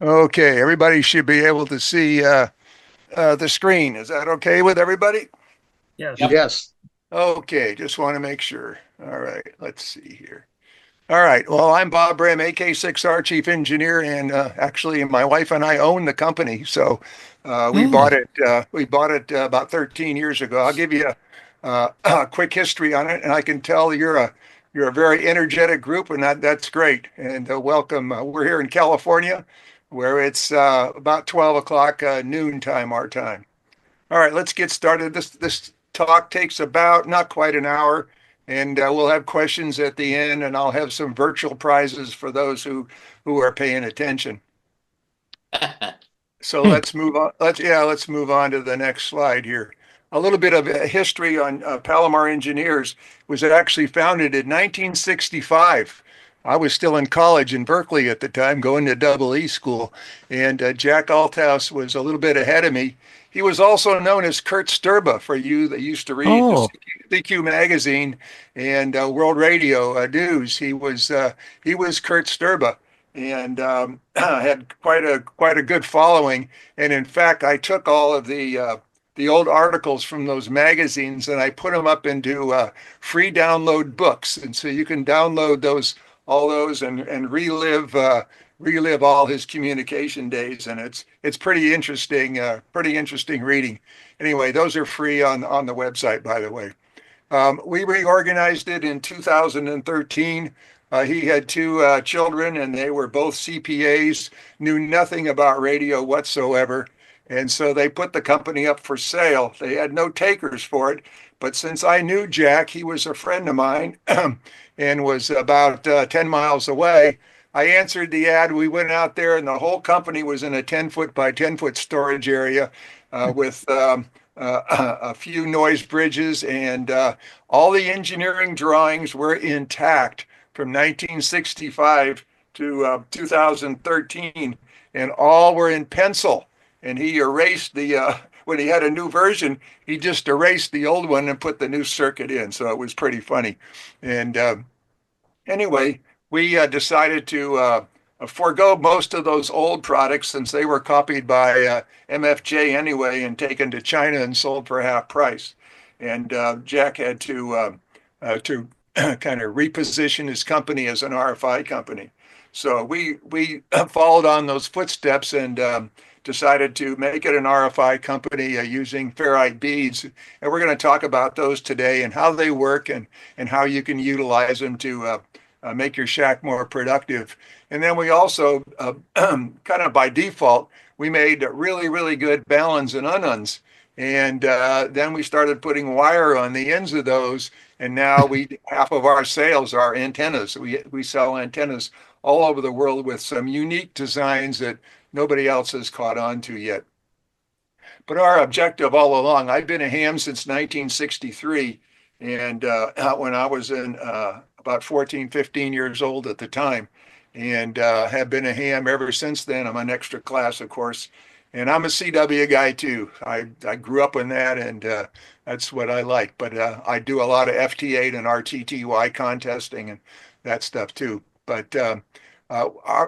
Okay, everybody should be able to see the screen. Is that okay with everybody? Yes. Yep. Yes. Okay, just want to make sure. All right, let's see here. All right, well, I'm Bob Brehn, AK6R Chief Engineer, and actually, my wife and I own the company. So we bought Mm. it. We bought it about 13 years ago. I'll give you a quick history on it, and I can tell you're a very energetic group, and that's great. And welcome. We're here in California, where it's about 12 o'clock noon time, our time. All right, let's get started. This talk takes about not quite an hour, and we'll have questions at the end, and I'll have some virtual prizes for those who are paying attention. So let's move on. Let's move on to the next slide here. A little bit of a history on Palomar Engineers was actually founded in 1965. I was still in college in Berkeley at the time, going to double E school, and Jack Althouse was a little bit ahead of me. He was also known as Kurt Sturba for you that used to read the Oh, CQ magazine and World Radio News. He was Kurt Sturba and had quite a good following. And in fact, I took all of the old articles from those magazines and I put them up into free download books, and so you can download all those and relive all his communication days, and it's pretty interesting reading. Anyway, those are free on the website, by the way. We reorganized it in 2013. He had two children, and they were both CPAs, knew nothing about radio whatsoever. And so they put the company up for sale. They had no takers for it. But since I knew Jack, he was a friend of mine and was about 10 miles away. I answered the ad. We went out there, and the whole company was in a 10-foot by 10-foot storage area with a few noise bridges, and all the engineering drawings were intact from 1965 to 2013, and all were in pencil. And he erased when he had a new version, he just erased the old one and put the new circuit in. So it was pretty funny. And anyway, we decided to forego most of those old products since they were copied by MFJ anyway and taken to China and sold for half price. And Jack had to kind of reposition his company as an RFI company. So we followed on those footsteps and decided to make it an RFI company using ferrite beads. And we're going to talk about those today and how they work and how you can utilize them to make your shack more productive. And then we also, kind of by default, we made really, really good balance and ununs. And then we started putting wire on the ends of those. And now half of our sales are antennas. We sell antennas all over the world with some unique designs that nobody else has caught on to yet. But our objective all along, I've been a ham since 1963. And when I was in about 14, 15 years old at the time, and have been a ham ever since then. I'm an extra class, of course. And I'm a CW guy too. I grew up in that, and that's what I like. But I do a lot of FT8 and RTTY contesting and that stuff too. But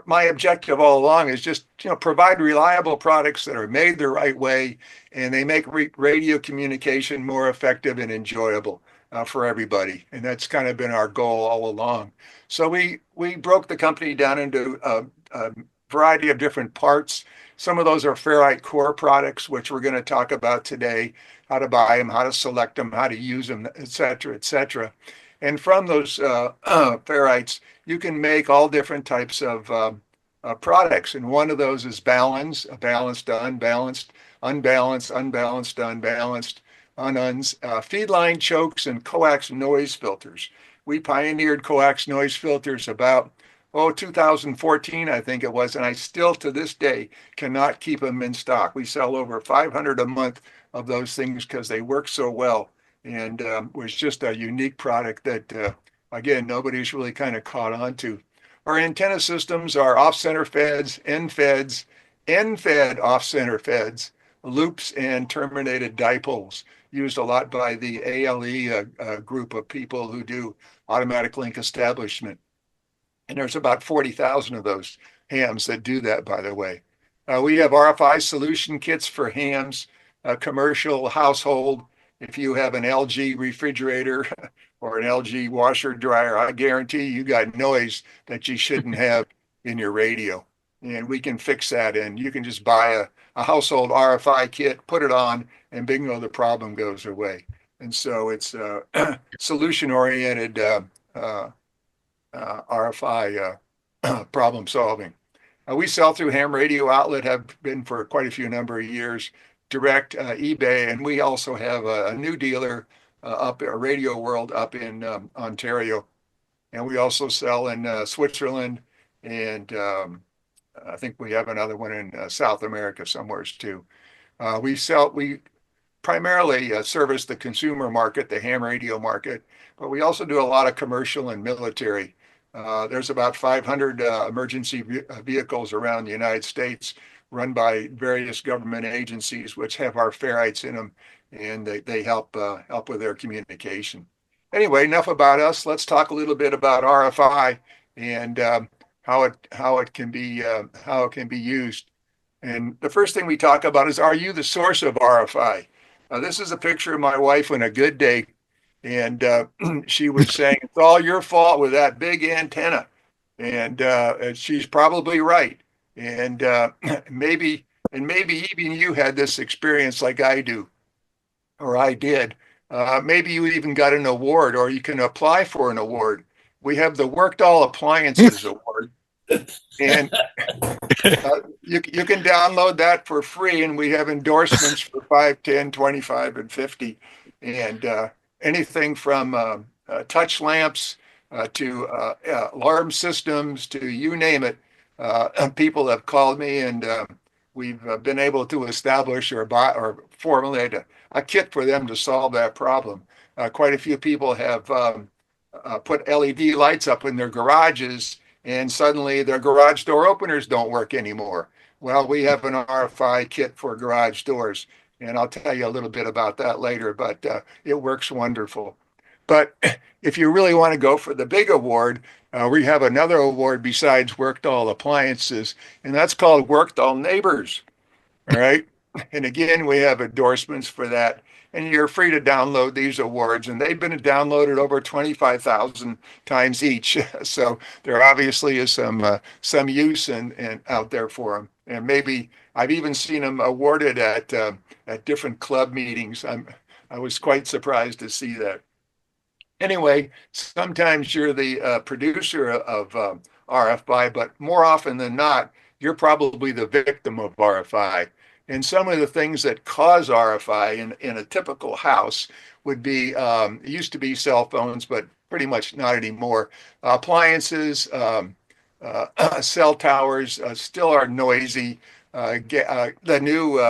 my objective all along is just provide reliable products that are made the right way, and they make radio communication more effective and enjoyable for everybody. And that's kind of been our goal all along. So we broke the company down into a variety of different parts. Some of those are ferrite core products, which we're going to talk about today: how to buy them, how to select them, how to use them, et cetera, et cetera. And from those ferrites, you can make all different types of products. And one of those is balance, balanced to unbalanced, unbalanced, unbalanced, unbalanced, ununs, feed line chokes, and coax noise filters. We pioneered coax noise filters about 2014, I think it was, and I still to this day cannot keep them in stock. We sell over 500 a month of those things because they work so well, and was just a unique product that, again, nobody's really kind of caught on to. Our antenna systems are off-center feds, end-fed off-center feds, loops, and terminated dipoles, used a lot by the ALE group of people who do automatic link establishment. And there's about 40,000 of those hams that do that, by the way. We have RFI solution kits for hams, commercial, household. If you have an LG refrigerator or an LG washer dryer, I guarantee you got noise that you shouldn't have in your radio. And we can fix that. And you can just buy a household RFI kit, put it on, and bingo, the problem goes away. And so it's solution oriented uh, RFI problem solving. We sell through ham radio outlet, have been for quite a few number of years, direct eBay, and we also have a new dealer up at Radio World up in Ontario. And we also sell in Switzerland, and I think we have another one in South America somewhere too. We primarily service the consumer market, the ham radio market, but we also do a lot of commercial and military. There's about 500 emergency vehicles around the United States run by various government agencies, which have our ferrites in them, and they help with their communication. Anyway, enough about us. Let's talk a little bit about RFI and how it can be used. And the first thing we talk about is, are you the source of RFI? This is a picture of my wife on a good day, and she was saying it's all your fault with that big antenna, and she's probably right. And maybe even you had this experience like I do, or I did. Maybe you even got an award, or you can apply for an award. We have the Worked All Appliances Award, and you can download that for free, and we have endorsements for 5, 10, 25, and 50, and anything from touch lamps to alarm systems to you name it. People have called me, and we've been able to establish or buy or formulate a kit for them to solve that problem. Quite a few people have put LED lights up in their garages, and suddenly their garage door openers don't work anymore. Well, we have an RFI kit for garage doors, and I'll tell you a little bit about that later, but it works wonderful. But if you really want to go for the big award, we have another award besides Worked All Appliances, and that's called Worked All Neighbors. All right. And again, we have endorsements for that. And you're free to download these awards, and they've been downloaded over 25,000 times each. So there obviously is some use and out there for them. And maybe I've even seen them awarded at different club meetings. I was quite surprised to see that. Anyway, sometimes you're the producer of RFI, but more often than not, you're probably the victim of RFI. And some of the things that cause RFI in a typical house would be, it used to be cell phones, but pretty much not anymore. Appliances, cell towers still are noisy. The new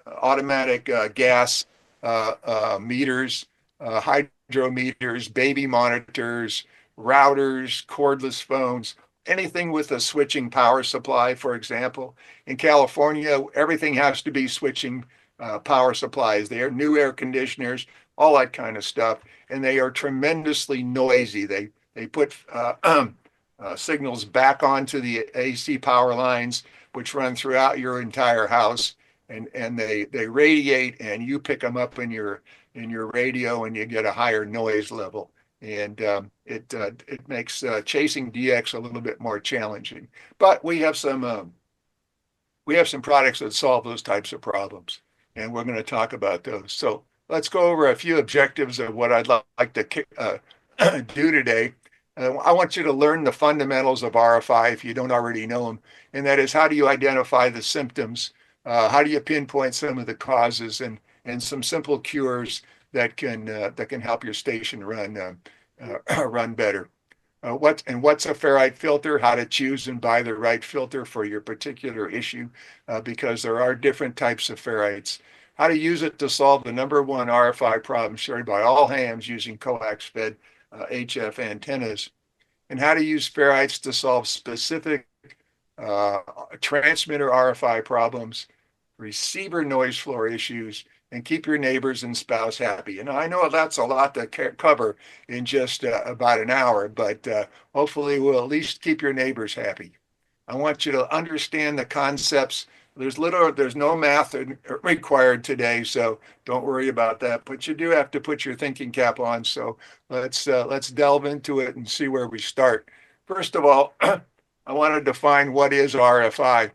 automatic gas meters, hydrometers, baby monitors, routers, cordless phones, anything with a switching power supply, for example. In California, everything has to be switching power supplies. They are new air conditioners, all that kind of stuff, and they are tremendously noisy. They put signals back onto the AC power lines, which run throughout your entire house, and they radiate, and you pick them up in your radio, and you get a higher noise level. And it makes chasing DX a little bit more challenging. But we have some products that solve those types of problems, and we're going to talk about those. So let's go over a few objectives of what I'd like to do today. I want you to learn the fundamentals of RFI if you don't already know them, and that is, how do you identify the symptoms? How do you pinpoint some of the causes, and some simple cures that can help your station run better. What's a ferrite filter? How to choose and buy the right filter for your particular issue, because there are different types of ferrites. How to use it to solve the number one RFI problem shared by all hams using coax-fed HF antennas, and how to use ferrites to solve specific transmitter RFI problems, receiver noise floor issues, and keep your neighbors and spouse happy. And I know that's a lot to cover in just about an hour, but hopefully we'll at least keep your neighbors happy. I want you to understand the concepts. There's no math required today, so don't worry about that. But you do have to put your thinking cap on. So let's delve into it and see where we start. First of all, I want to define what is RFI.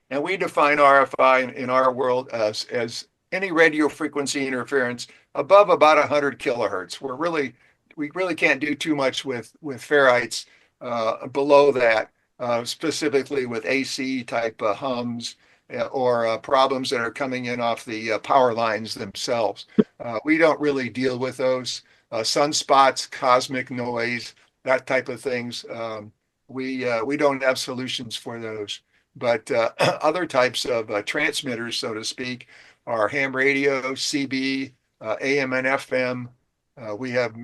And we define RFI in our world as any radio frequency interference above about 100 kilohertz. We really can't do too much with ferrites below that, specifically with AC type hums or problems that are coming in off the power lines themselves. We don't really deal with those sunspots, cosmic noise, that type of things. We don't have solutions for those. But other types of transmitters, so to speak, are ham radio, CB, AM and FM. We have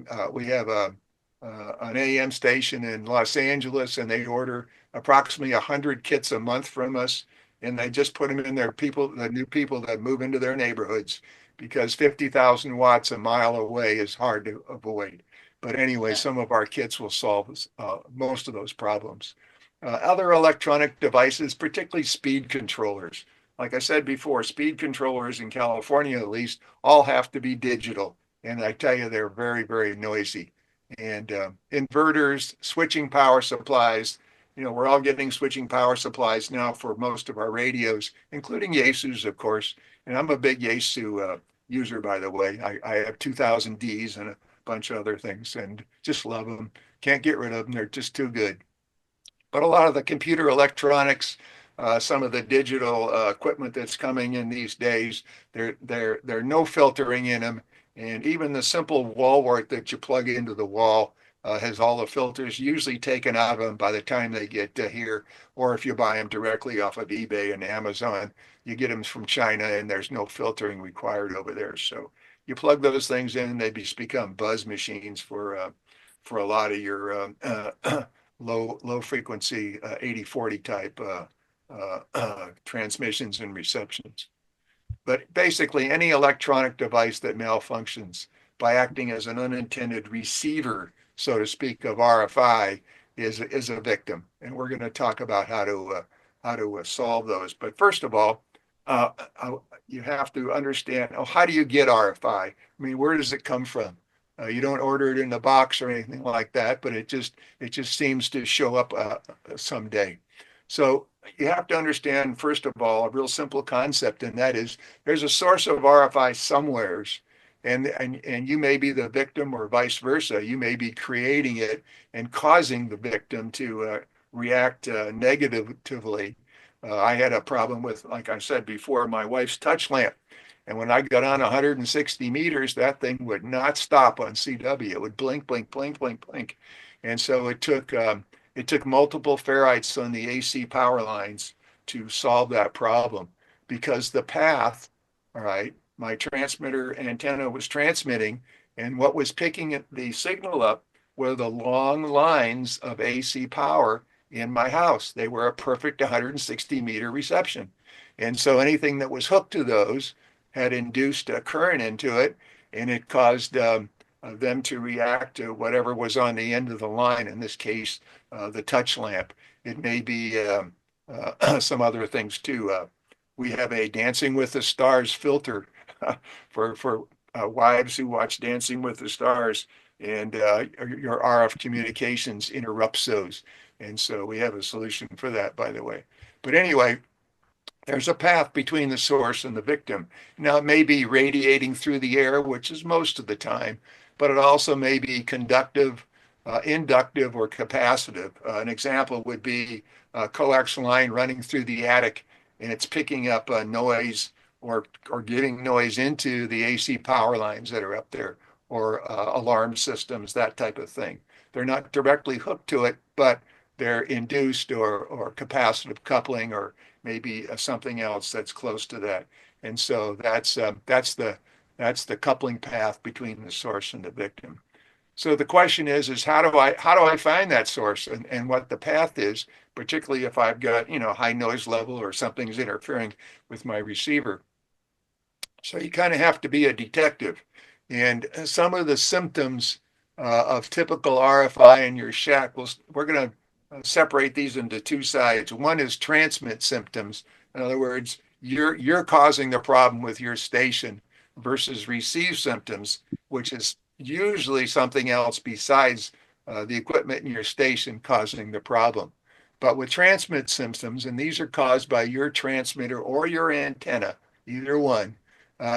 an AM station in Los Angeles, and they order approximately 100 kits a month from us, and they just put them in the new people that move into their neighborhoods, because 50,000 watts a mile away is hard to avoid. But anyway, Yeah. some of our kits will solve most of those problems. Other electronic devices, particularly speed controllers. Like I said before, speed controllers in California, at least, all have to be digital. And I tell you, they're very, very noisy. And inverters, switching power supplies, we're all getting switching power supplies now for most of our radios, including Yaesu's, of course. And I'm a big Yaesu user, by the way. I have 2000 Ds and a bunch of other things and just love them. Can't get rid of them. They're just too good. But a lot of the computer electronics, some of the digital equipment that's coming in these days, there no filtering in them, and even the simple wall wart that you plug into the wall has all the filters usually taken out of them by the time they get to here. Or if you buy them directly off of eBay and Amazon, you get them from China, and there's no filtering required over there. So you plug those things in, and they just become buzz machines for a lot of your low frequency 8040 type transmissions and receptions. But basically, any electronic device that malfunctions by acting as an unintended receiver, so to speak, of RFI is a victim. And we're going to talk about how to solve those. But first of all, uh, uh, you have to understand, how do you get RFI? I mean, where does it come from? You don't order it in a box or anything like that, but it just seems to show up someday. So you have to understand, first of all, a real simple concept, and that is there's a source of RFI somewheres, and you may be the victim or vice versa. You may be creating it and causing the victim to react negatively. I had a problem with, like I said before, my wife's touch lamp. And when I got on 160 meters, that thing would not stop on CW. It would blink, blink, blink, blink, blink. And so it took multiple ferrites on the AC power lines to solve that problem, because the path, all right, my transmitter antenna was transmitting, and what was picking the signal up were the long lines of AC power in my house. They were a perfect 160-meter reception. And so anything that was hooked to those had induced a current into it, and it caused them to react to whatever was on the end of the line, in this case, the touch lamp. It may be some other things too. We have a Dancing with the Stars filter for wives who watch Dancing with the Stars, and your RF communications interrupts those. And so we have a solution for that, by the way. But anyway, there's a path between the source and the victim. Now, it may be radiating through the air, which is most of the time, but it also may be conductive, inductive, or capacitive. An example would be a coax line running through the attic, and it's picking up noise or giving noise into the AC power lines that are up there, or alarm systems, that type of thing. They're not directly hooked to it, but they're induced or capacitive coupling, or maybe something else that's close to that. And so that's the coupling path between the source and the victim. So the question is how do I find that source, and what the path is, particularly if I've got high noise level or something's interfering with my receiver. So you kind of have to be a detective. And some of the symptoms of typical RFI in your shack, we're going to separate these into two sides. One is transmit symptoms. In other words, you're causing the problem with your station versus receive symptoms, which is usually something else besides the equipment in your station causing the problem. But with transmit symptoms, and these are caused by your transmitter or your antenna, either one,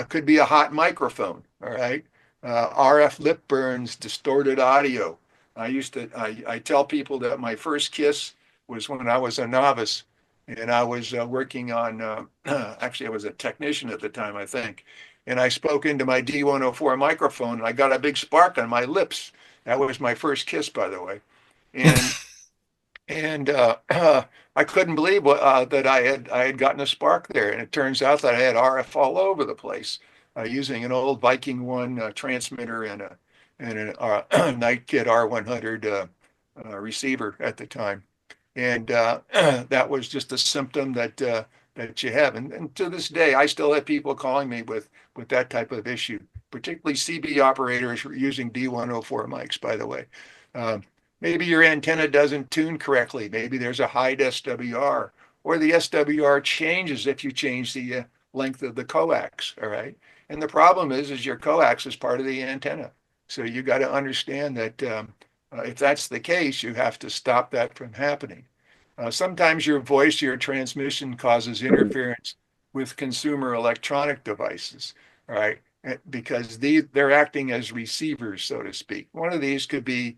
could be a hot microphone, all right? RF lip burns, distorted audio. I tell people that my first kiss was when I was a novice and I was working on, actually, I was a technician at the time, I think. And I spoke into my D104 microphone and I got a big spark on my lips. That was my first kiss, by the way. And and I couldn't believe that I had gotten a spark there, and it turns out that I had RF all over the place using an old Viking One transmitter and a Night Kit R100 receiver at the time, and that was just a symptom that you have, and to this day I still have people calling me with that type of issue, particularly CB operators using D104 mics, by the way. Um, Maybe your antenna doesn't tune correctly. Maybe there's a high SWR, or the SWR changes if you change the length of the coax. All right. And the problem is your coax is part of the antenna. So you got to understand that if that's the case, you have to stop that from happening. Sometimes your voice, your transmission causes interference with consumer electronic devices. All right. Because they're acting as receivers, so to speak. One of these could be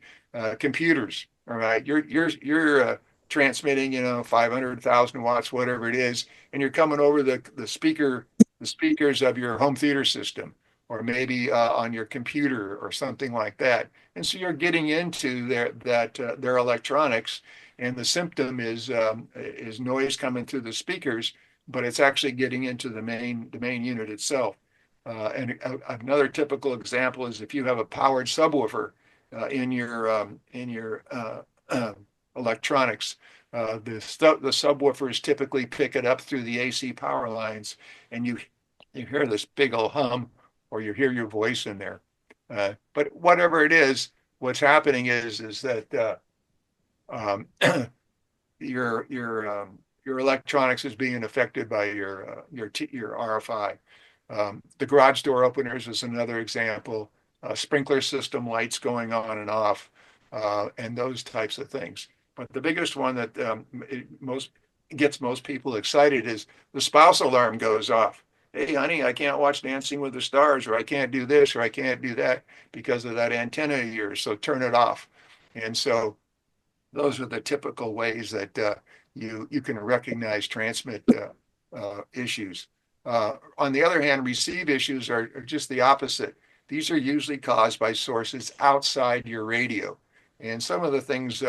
computers. All right, you're transmitting, 500,000 watts, whatever it is, and you're coming over the speakers of your home theater system, or maybe on your computer or something like that. And so you're getting into their electronics, and the symptom is noise coming through the speakers, but it's actually getting into the main unit itself. And another typical example is if you have a powered subwoofer in your electronics. The subwoofers typically pick it up through the AC power lines, and you hear this big old hum, or you hear your voice in there. But whatever it is, what's happening is that um, your electronics is being affected by your RFI. The garage door openers is another example. Sprinkler system lights going on and off, and those types of things. But the biggest one that most gets most people excited is the spouse alarm goes off. Hey, honey, I can't watch Dancing with the Stars, or I can't do this, or I can't do that because of that antenna of yours. So turn it off. And so those are the typical ways that you can recognize transmit issues. On the other hand, receive issues are just the opposite. These are usually caused by sources outside your radio. And some of the things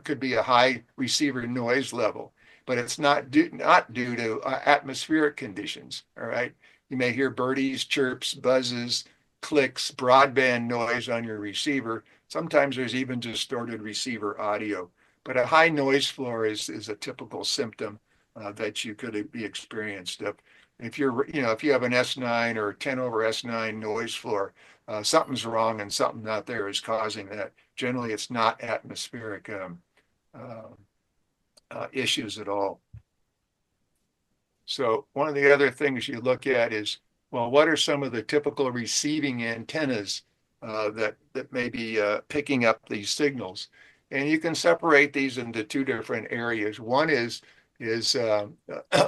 could be a high receiver noise level, but it's not due to atmospheric conditions. All right. You may hear birdies, chirps, buzzes, clicks, broadband noise on your receiver. Sometimes there's even distorted receiver audio. But a high noise floor is a typical symptom that you could be experienced. If you have an S9 or 10 over S9 noise floor, something's wrong and something out there is causing that. Generally, it's not atmospheric uh, issues at all. So one of the other things you look at is, well, what are some of the typical receiving antennas that may be picking up these signals? And you can separate these into two different areas. One is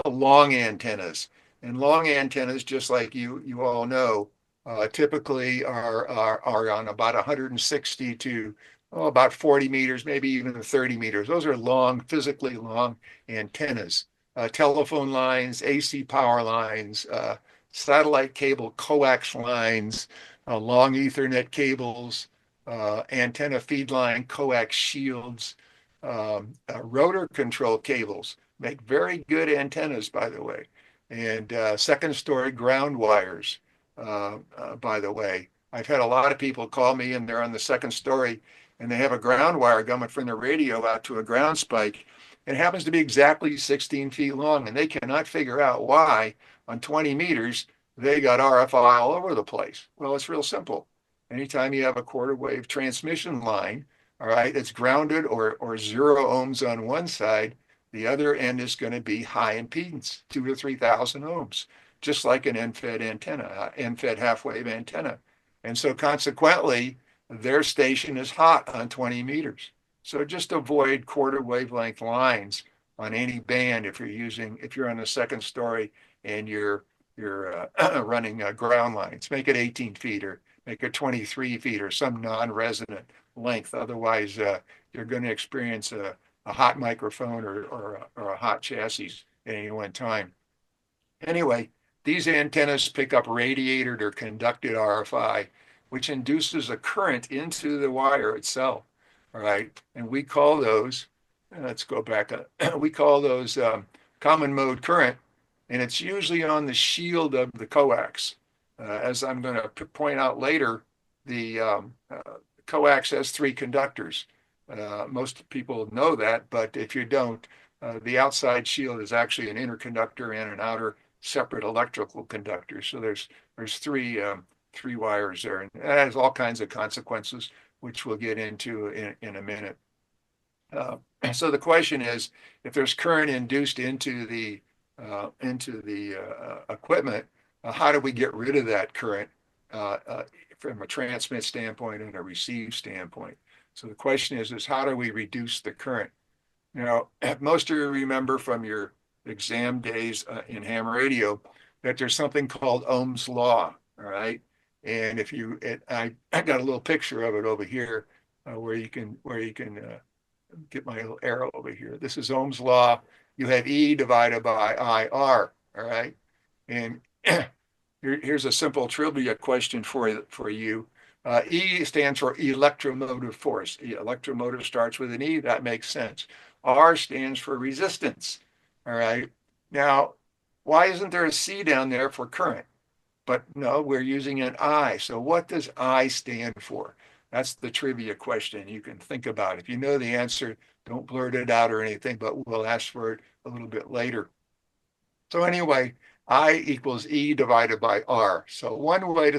long antennas, and long antennas, just like you all know, typically are on about 160 to about 40 meters, maybe even 30 meters. Those are long, physically long antennas. Telephone lines, AC power lines, satellite cable coax lines, long Ethernet cables, antenna feed line coax shields, rotor control cables make very good antennas, by the way, and second story ground wires, by the way. I've had a lot of people call me and they're on the second story and they have a ground wire coming from the radio out to a ground spike. It happens to be exactly 16 feet long, and they cannot figure out why on 20 meters they got RFI all over the place. Well, it's real simple. Anytime you have a quarter wave transmission line, all right, it's grounded or 0 ohms on one side. The other end is going to be high impedance, 2 to 3,000 ohms, just like an end-fed antenna, end-fed half-wave antenna. And so consequently, their station is hot on 20 meters. So just avoid quarter wavelength lines on any band if you're on the second story and you're running ground lines. Make it 18 feet or make it 23 feet or some non-resonant length. Otherwise, you're going to experience a hot microphone or a hot chassis at any one time. Anyway, these antennas pick up radiated or conducted RFI, which induces a current into the wire itself. All right. And we call those, let's go back, we call those common mode current, and it's usually on the shield of the coax. As I'm going to point out later, the coax has 3 conductors. Most people know that, but if you don't, the outside shield is actually an inner conductor and an outer separate electrical conductor. So there's three wires there, and that has all kinds of consequences, which we'll get into in a minute. So the question is, if there's current induced into the equipment, how do we get rid of that current from a transmit standpoint and a receive standpoint? So the question is how do we reduce the current? Now, most of you remember from your exam days in ham radio that there's something called Ohm's law, all right? And I got a little picture of it over here where you can get my little arrow over here. This is Ohm's law. You have E divided by IR, all right? And here's a simple trivia question for you. E stands for electromotive force. Electromotive starts with an E. That makes sense. R stands for resistance. All right. Now, why isn't there a C down there for current? But no, we're using an I. So what does I stand for? That's the trivia question you can think about. If you know the answer, don't blurt it out or anything, but we'll ask for it a little bit later. So anyway, I equals E divided by R. So one way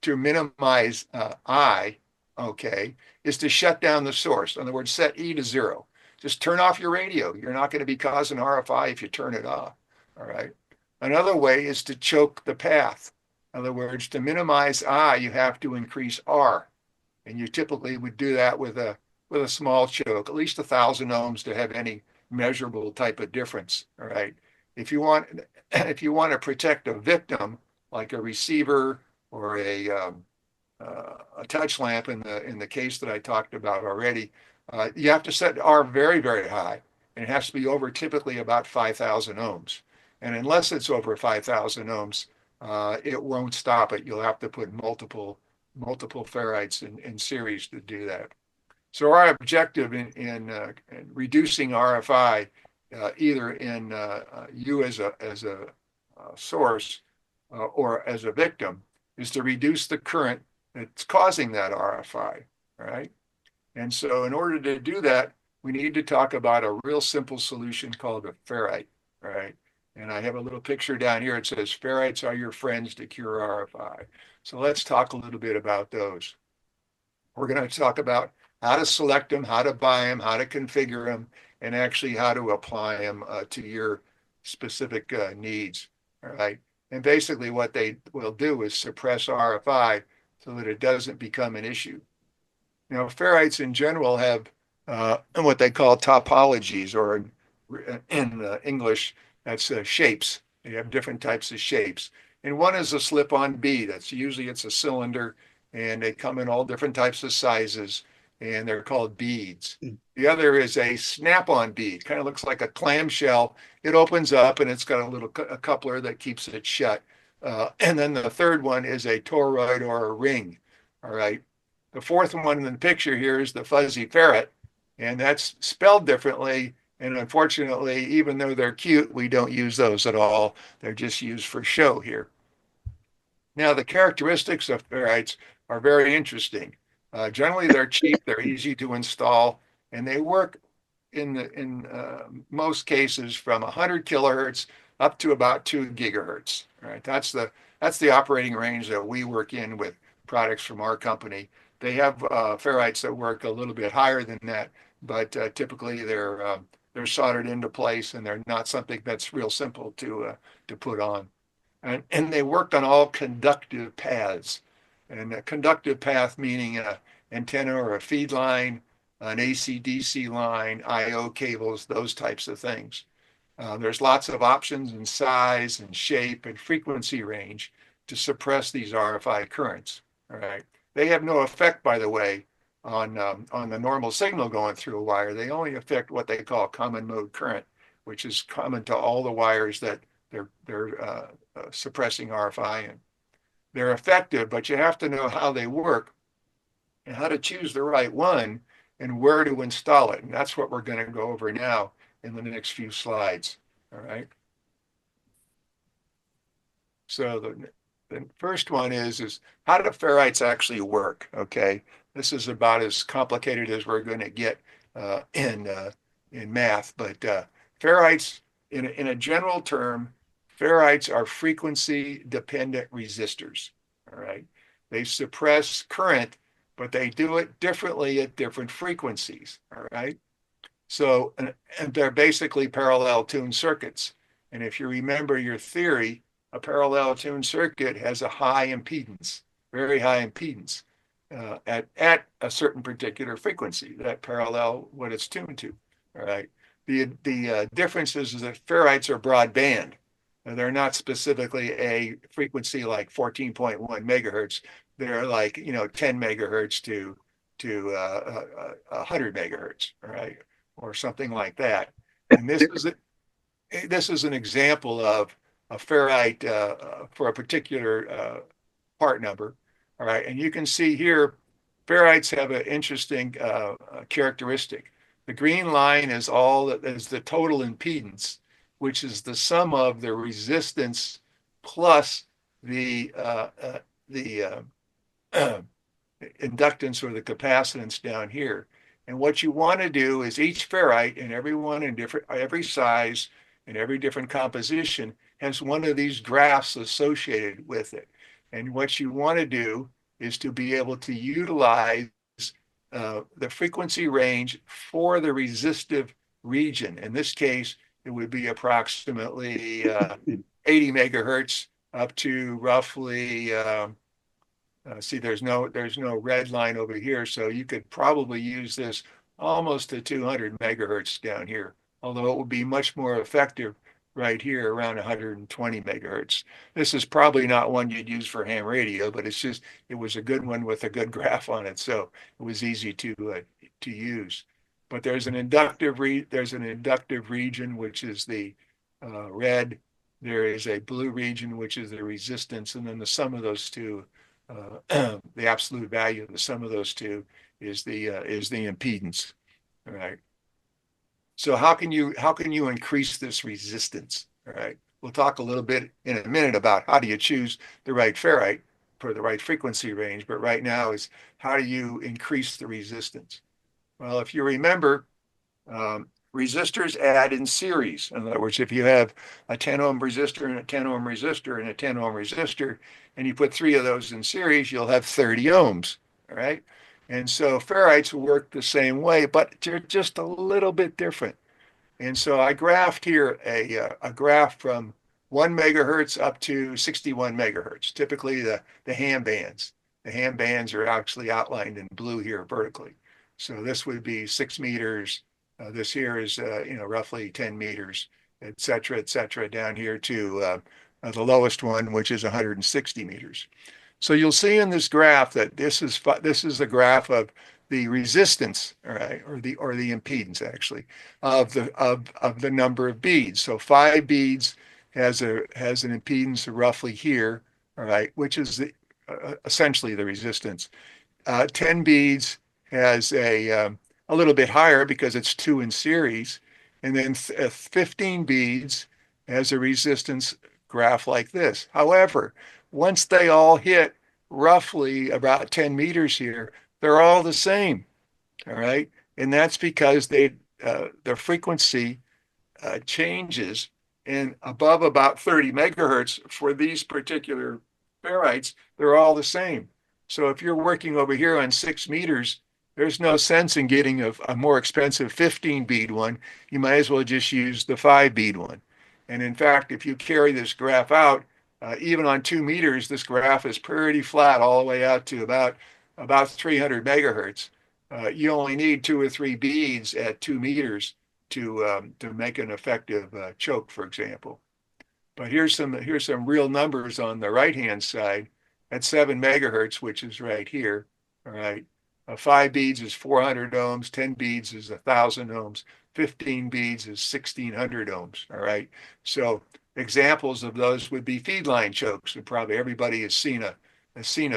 to minimize I, okay, is to shut down the source. In other words, set E to 0. Just turn off your radio. You're not going to be causing RFI if you turn it off, all right? Another way is to choke the path. In other words, to minimize I, you have to increase R. And you typically would do that with a small choke, at least 1,000 ohms to have any measurable type of difference, all right? If you want to protect a victim, like a receiver or a touch lamp in the case that I talked about already, you have to set R very, very high, and it has to be over typically about 5,000 ohms. And unless it's over 5,000 ohms, it won't stop it. You'll have to put multiple ferrites in series to do that. So our objective in reducing RFI, either in you as a source or as a victim, is to reduce the current that's causing that RFI, right? And so in order to do that, we need to talk about a real simple solution called a ferrite, right? And I have a little picture down here. It says, ferrites are your friends to cure RFI. So let's talk a little bit about those. We're going to talk about how to select them, how to buy them, how to configure them, and actually how to apply them to your specific needs, all right? And basically what they will do is suppress RFI so that it doesn't become an issue. Now, ferrites in general have what they call topologies, or in English, that's shapes. They have different types of shapes. And one is a slip-on bead. That's usually it's a cylinder, and they come in all different types of sizes, and they're called beads. The other is a snap-on bead. Kind of looks like a clamshell. It opens up, and it's got a coupler that keeps it shut. And then the third one is a toroid or a ring. All right. The fourth one in the picture here is the fuzzy ferret, and that's spelled differently. And unfortunately, even though they're cute, we don't use those at all. They're just used for show here. Now, the characteristics of ferrites are very interesting. Generally, they're cheap, they're easy to install, and they work in most cases from 100 kilohertz up to about 2 gigahertz. All right, that's the operating range that we work in with products from our company. They have ferrites that work a little bit higher than that, but typically they're soldered into place and they're not something that's real simple to put on. And they worked on all conductive paths. And a conductive path meaning an antenna or a feed line, an AC/DC line, I/O cables, those types of things. There's lots of options in size and shape and frequency range to suppress these RFI currents. All right. They have no effect, by the way, on the normal signal going through a wire. They only affect what they call common mode current, which is common to all the wires that they're suppressing RFI in. They're effective, but you have to know how they work and how to choose the right one and where to install it. And that's what we're going to go over now in the next few slides. All right. So the first one is how do ferrites actually work? Okay. This is about as complicated as we're going to get in math, but ferrites, in a general term, ferrites are frequency dependent resistors. All right. They suppress current, but they do it differently at different frequencies. All right. So, and they're basically parallel tuned circuits. And if you remember your theory, a parallel tuned circuit has a high impedance, very high impedance at a certain particular frequency that parallel what it's tuned to. All right. The difference is that ferrites are broadband. They're not specifically a frequency like 14.1 megahertz. They're like 10 megahertz to 100 megahertz. All right, or something like that. And this is an example of a ferrite for a particular part number. All right, and you can see here, ferrites have an interesting characteristic. The green line is the total impedance, which is the sum of the resistance plus the inductance or the capacitance down here. And what you want to do is each ferrite, and every one in every size and every different composition, has one of these graphs associated with it. And what you want to do is to be able to utilize the frequency range for the resistive region. In this case, it would be approximately 80 megahertz up to roughly see, there's no red line over here, so you could probably use this almost to 200 megahertz down here, although it would be much more effective right here around 120 megahertz. This is probably not one you'd use for ham radio, but it was a good one with a good graph on it, so it was easy to use. But there's an inductive region, which is the red. There is a blue region, which is the resistance, and then the sum of those two, the absolute value of the sum of those two is the impedance. All right. So how can you increase this resistance? All right. We'll talk a little bit in a minute about how do you choose the right ferrite for the right frequency range, but right now is how do you increase the resistance? Well, if you remember, resistors add in series. In other words, if you have a 10 ohm resistor and a 10 ohm resistor and a 10 ohm resistor, and you put three of those in series, you'll have 30 ohms. All right. And so ferrites work the same way, but they're just a little bit different. And so I graphed here a graph from 1 megahertz up to 61 megahertz, typically the ham bands. The ham bands are actually outlined in blue here vertically. So this would be 6 meters. This here is roughly 10 meters, et cetera, down here to the lowest one, which is 160 meters. So you'll see in this graph that this is a graph of the resistance, all right, or the impedance actually of the number of beads. So 5 beads has an impedance roughly here, all right, which is essentially the resistance. 10 beads has a little bit higher because it's 2 in series, and then 15 beads has a resistance graph like this. However, once they all hit roughly about 10 meters here, they're all the same, all right? And that's because their frequency changes, and above about 30 megahertz for these particular ferrites, they're all the same. So if you're working over here on 6 meters, there's no sense in getting a more expensive 15 bead one. You might as well just use the 5 bead one. And in fact, if you carry this graph out, even on 2 meters, this graph is pretty flat all the way out to about 300 megahertz. You only need 2 or 3 beads at 2 meters to make an effective choke, for example. But here's some real numbers on the right-hand side at 7 megahertz, which is right here. All right. 5 beads is 400 ohms, 10 beads is 1,000 ohms, 15 beads is 1,600 ohms. All right. So examples of those would be feed line chokes. And probably everybody has seen a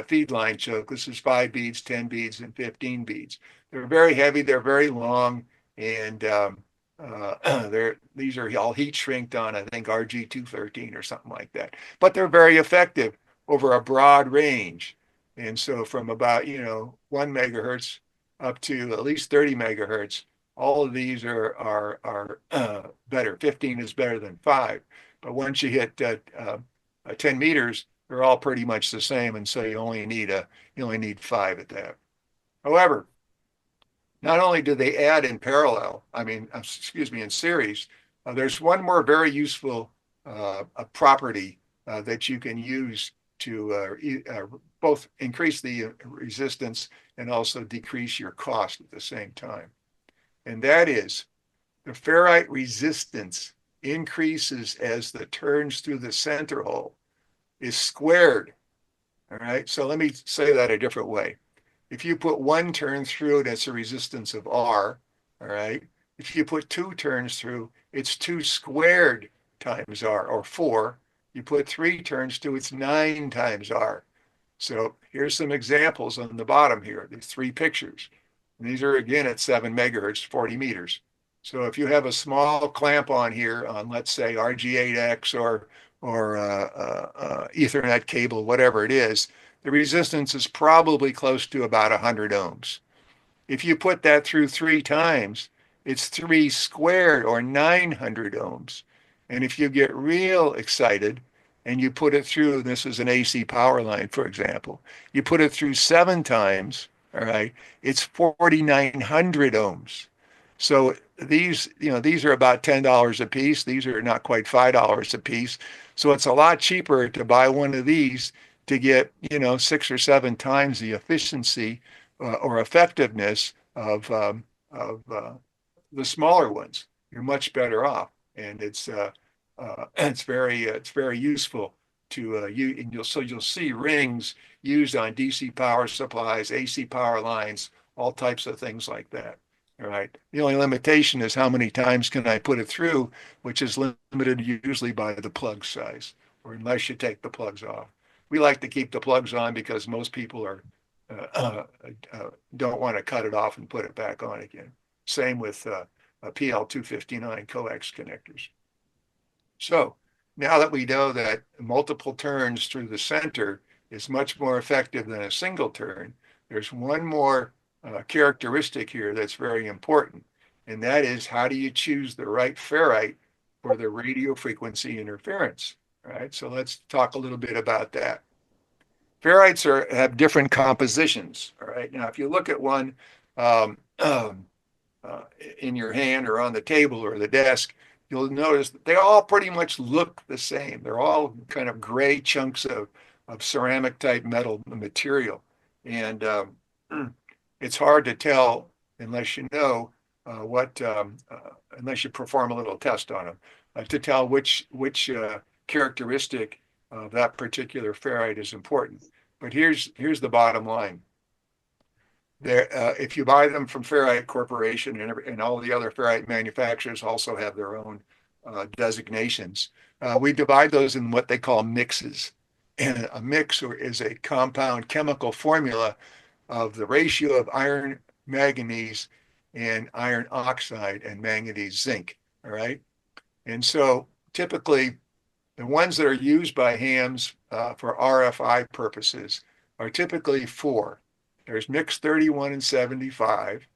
feed line choke. This is 5 beads, 10 beads, and 15 beads. They're very heavy, they're very long, and these are all heat shrinked on, I think, RG213 or something like that. But they're very effective over a broad range. And so from about, 1 megahertz up to at least 30 megahertz, all of these are better. 15 is better than 5. But once you hit 10 meters, they're all pretty much the same. And so you only need 5 at that. However, not only do they add in parallel, excuse me, in series, there's one more very useful property that you can use to both increase the resistance and also decrease your cost at the same time. And that is the ferrite resistance increases as the turns through the center hole is squared. All right. So let me say that a different way. If you put 1 turn through, that's a resistance of R, all right? If you put 2 turns through, it's 2 squared times R, or 4. You put 3 turns through, it's 9 times R. So here's some examples on the bottom here, these 3 pictures. And these are, again, at 7 megahertz, 40 meters. So if you have a small clamp on here on, let's say, RG8X or Ethernet cable, whatever it is, the resistance is probably close to about 100 ohms. If you put that through 3 times, it's 3 squared or 900 ohms. And if you get real excited and you put it through, this is an AC power line, for example, you put it through 7 times, all right, it's 4,900 ohms. So these are about $10 a piece. These are not quite $5 a piece. So it's a lot cheaper to buy one of these to get, 6 or 7 times the efficiency or effectiveness of the smaller ones. You're much better off, and it's very useful to you. And you'll see rings used on DC power supplies, AC power lines, all types of things like that. All right. The only limitation is how many times can I put it through, which is limited usually by the plug size, or unless you take the plugs off. We like to keep the plugs on because most people don't want to cut it off and put it back on again. Same with PL259 coax connectors. So now that we know that multiple turns through the center is much more effective than a single turn, there's one more characteristic here that's very important, and that is how do you choose the right ferrite for the radio frequency interference? All right, so let's talk a little bit about that. Ferrites have different compositions. All right, now if you look at one um, um, in your hand or on the table or the desk, you'll notice that they all pretty much look the same. They're all kind of gray chunks of ceramic type metal material. And it's hard to tell unless you know unless you perform a little test on them, to tell which characteristic of that particular ferrite is important. But here's the bottom line. If you buy them from Ferrite Corporation and all the other ferrite manufacturers also have their own designations, we divide those in what they call mixes. And a mix is a compound chemical formula of the ratio of iron manganese and iron oxide and manganese zinc. All right. And so typically the ones that are used by hams for RFI purposes are typically 4. There's mix 31 and 75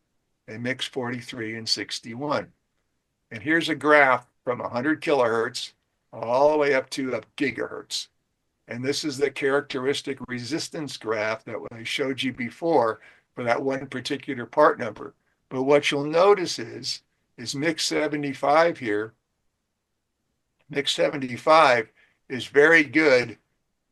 and mix 43 and 61. And here's a graph from 100 kilohertz all the way up to a gigahertz. And this is the characteristic resistance graph that I showed you before for that one particular part number. But what you'll notice is mix 75 here. Mix 75 is very good.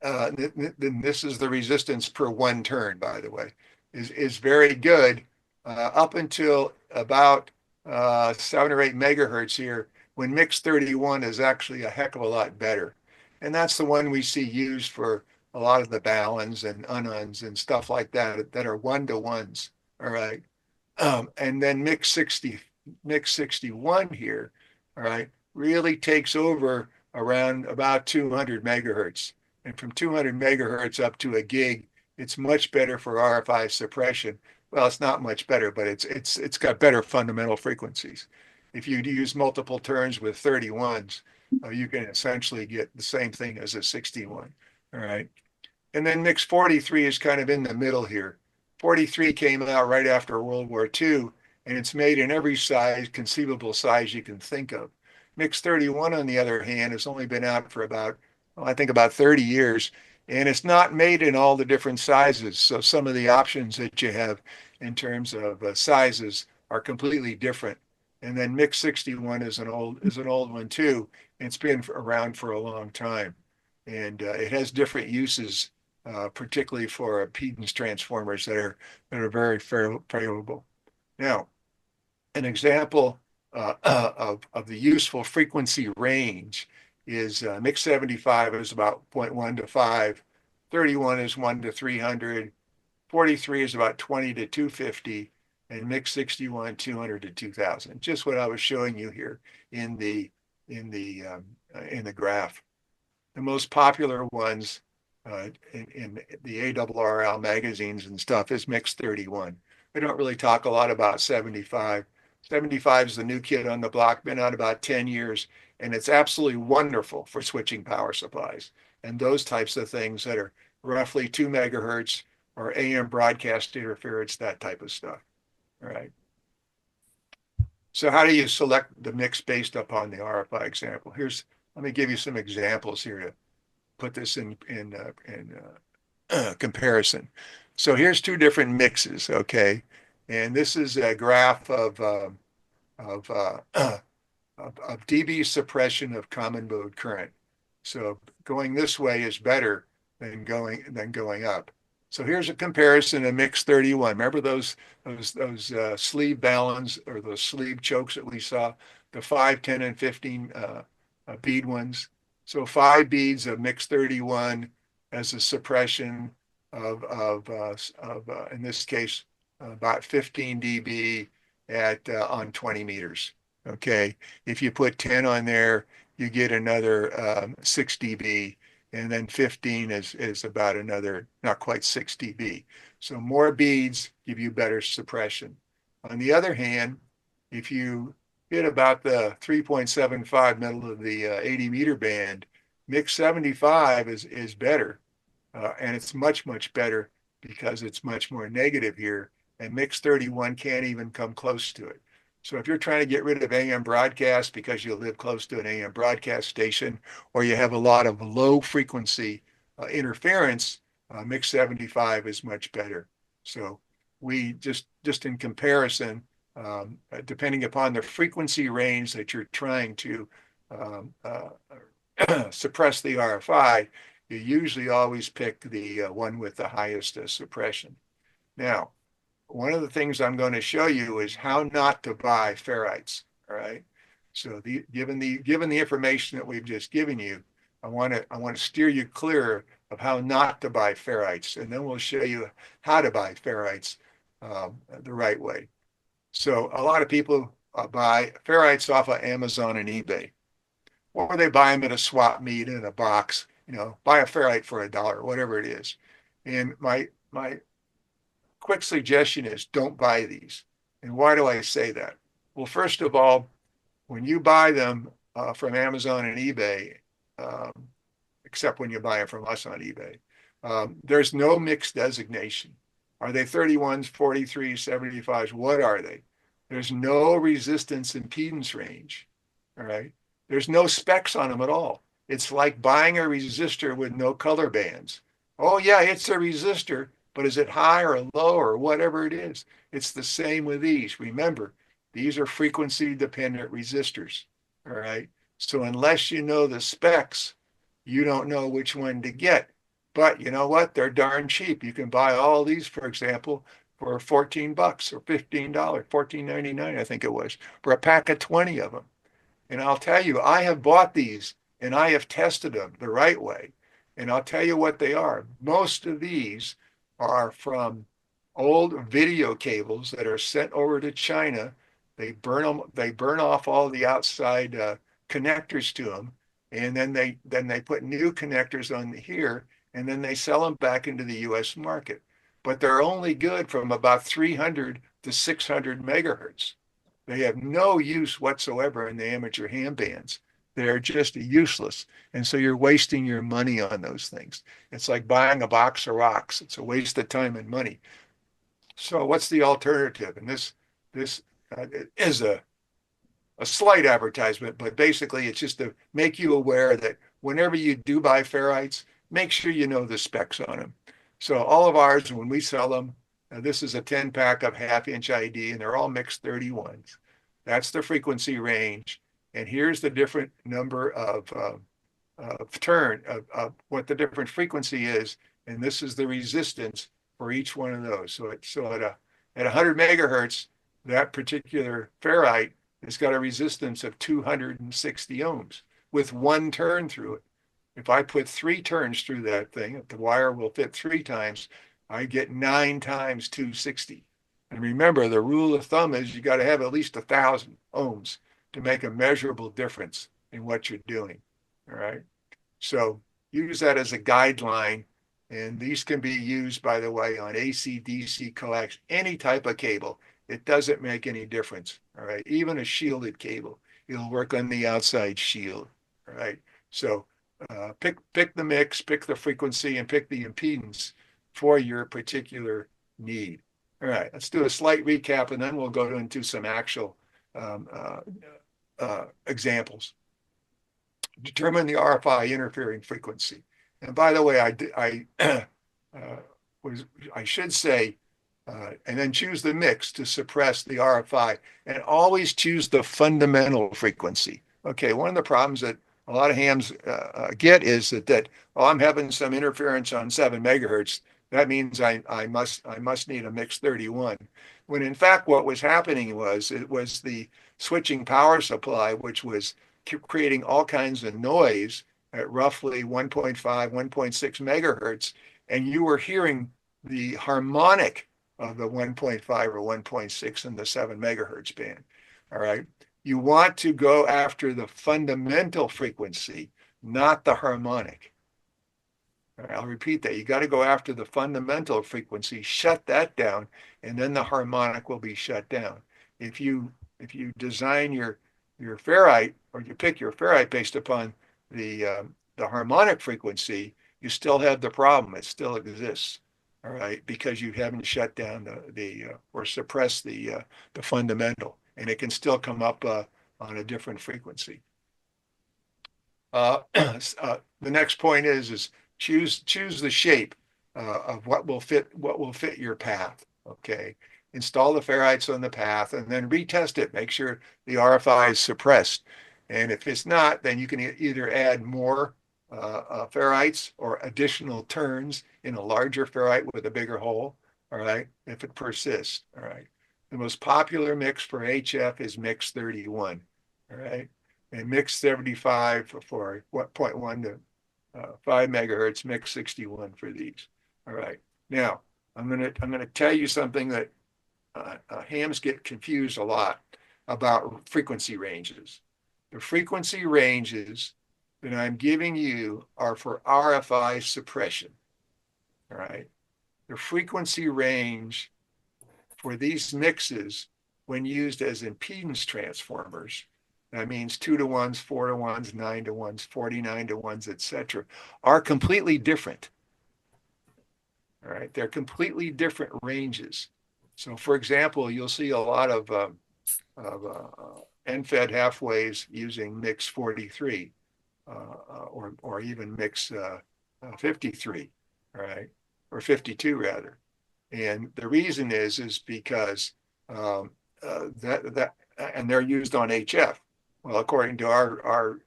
This is the resistance per one turn, by the way, is very good up until about 7 or 8 megahertz here, when mix 31 is actually a heck of a lot better. And that's the one we see used for a lot of the balance and ununs and stuff like that that are one-to-ones. All right. And then mix 61 here, all right, really takes over around about 200 megahertz. And from 200 megahertz up to a gig, it's much better for RFI suppression. Well, it's not much better, but it's got better fundamental frequencies. If you use multiple turns with 31s, you can essentially get the same thing as a 61. All right. And then mix 43 is kind of in the middle here. 43 came out right after World War II, and it's made in every size, conceivable size you can think of. Mix 31, on the other hand, has only been out for about, well, I think about 30 years, and it's not made in all the different sizes. So some of the options that you have in terms of sizes are completely different. And then Mix 61 is an old one too, and it's been around for a long time. And it has different uses, particularly for impedance transformers that are very favorable. Now, an example of the useful frequency range is mix 75 is about 0.1 to 5, 31 is 1 to 300, 43 is about 20 to 250, and mix 61 200 to 2000. Just what I was showing you here in the in the graph. The most popular ones in the ARRL magazines and stuff is mix 31. We don't really talk a lot about 75. 75 is the new kid on the block, been out about 10 years, and it's absolutely wonderful for switching power supplies and those types of things that are roughly 2 megahertz or AM broadcast interference, that type of stuff. All right. So how do you select the mix based upon the RFI example? Let me give you some examples here to put this in comparison. So here's two different mixes, okay? And this is a graph of of, uh, of dB suppression of common mode current. So going this way is better than going up. So here's a comparison of mix 31. Remember those sleeve balance or those sleeve chokes that we saw, the 5, 10, and 15 bead ones. So 5 beads of mix 31 as a suppression of in this case about 15 dB at on 20 meters. Okay, if you put 10 on there, you get another 6 dB, and then 15 is about another not quite 6 dB. So more beads give you better suppression. On the other hand, if you hit about the 3.75 middle of the 80 meter band, mix 75 is better, and it's much better because it's much more negative here, and mix 31 can't even come close to it. So if you're trying to get rid of AM broadcast because you live close to an AM broadcast station, or you have a lot of low frequency interference, mix 75 is much better. So we just in comparison, depending upon the frequency range that you're trying to suppress the RFI, you usually always pick the one with the highest suppression. Now, one of the things I'm going to show you is how not to buy ferrites. All right. So given the information that we've just given you, I want to steer you clear of how not to buy ferrites, and then we'll show you how to buy ferrites the right way. So a lot of people buy ferrites off of Amazon and eBay, or they buy them at a swap meet in a box. You know, buy a ferrite for $1, whatever it is. And my quick suggestion is don't buy these. And why do I say that? Well, first of all, when you buy them from Amazon and eBay, except when you buy them from us on eBay, there's no mix designation. Are they 31s, 43s, 75s? What are they? There's no resistance impedance range. All right. There's no specs on them at all. It's like buying a resistor with no color bands. Oh yeah, it's a resistor, but is it high or low or whatever it is? It's the same with these. Remember, these are frequency dependent resistors. All right. So unless you know the specs, you don't know which one to get. But you know what? They're darn cheap. You can buy all these, for example, for $14 or $15, 14.99, I think it was, for a pack of 20 of them. And I'll tell you, I have bought these and I have tested them the right way. And I'll tell you what they are. Most of these are from old video cables that are sent over to China. They burn off all the outside connectors to them, and then they put new connectors on here, and then they sell them back into the U.S. market. But they're only good from about 300 to 600 megahertz. They have no use whatsoever in the amateur ham bands. They're just useless. And so you're wasting your money on those things. It's like buying a box of rocks. It's a waste of time and money. So what's the alternative? And this is a slight advertisement, but basically it's just to make you aware that whenever you do buy ferrites, make sure you know the specs on them. So all of ours, when we sell them, this is a 10 pack of half-inch ID, and they're all mixed 31s. That's the frequency range. And here's the different number of what the different frequency is. And this is the resistance for each one of those. So at 100 megahertz, that particular ferrite has got a resistance of 260 ohms with one turn through it. If I put 3 turns through that thing, if the wire will fit 3 times, I get 9 times 260. And remember, the rule of thumb is you got to have at least 1,000 ohms to make a measurable difference in what you're doing. All right. So use that as a guideline. And these can be used, by the way, on AC, DC, coax, any type of cable. It doesn't make any difference. All right. Even a shielded cable, it'll work on the outside shield. All right. So pick the mix, pick the frequency, and pick the impedance for your particular need. All right, let's do a slight recap, and then we'll go into some actual um, examples. Determine the RFI interfering frequency. And by the way, I should say, and then choose the mix to suppress the RFI, and always choose the fundamental frequency. Okay, one of the problems that a lot of hams get is that oh, I'm having some interference on 7 megahertz. That means I must need a mix 31. When in fact what was happening was it was the switching power supply, which was creating all kinds of noise at roughly 1.5, 1.6 megahertz, and you were hearing the harmonic of the 1.5 or 1.6 in the 7 megahertz band. All right. You want to go after the fundamental frequency, not the harmonic. All right, I'll repeat that. You got to go after the fundamental frequency, shut that down, and then the harmonic will be shut down. If you design your ferrite, or you pick your ferrite based upon the harmonic frequency, you still have the problem. It still exists. All right, because you haven't shut down or suppressed the fundamental, and it can still come up on a different frequency. The next point is choose the shape of what will fit your path. Okay, install the ferrites on the path, and then retest it. Make sure the RFI is suppressed, and if it's not, then you can either add more ferrites or additional turns in a larger ferrite with a bigger hole. All right, if it persists. All right, the most popular mix for HF is mix 31. All right, and mix 75 for what 0.1 to 5 megahertz, mix 61 for these. All right, now I'm gonna tell you something that hams get confused a lot about frequency ranges. The frequency ranges that I'm giving you are for RFI suppression. All right. The frequency range for these mixes, when used as impedance transformers, that means 2 to 1s, 4 to 1s, 9 to 1s, 49 to 1s, etc., are completely different. All right. They're completely different ranges. So, for example, you'll see a lot of end-fed half waves using mix 43. or even mix 53, right, or 52 rather. And the reason is because that and they're used on HF. Well, according to our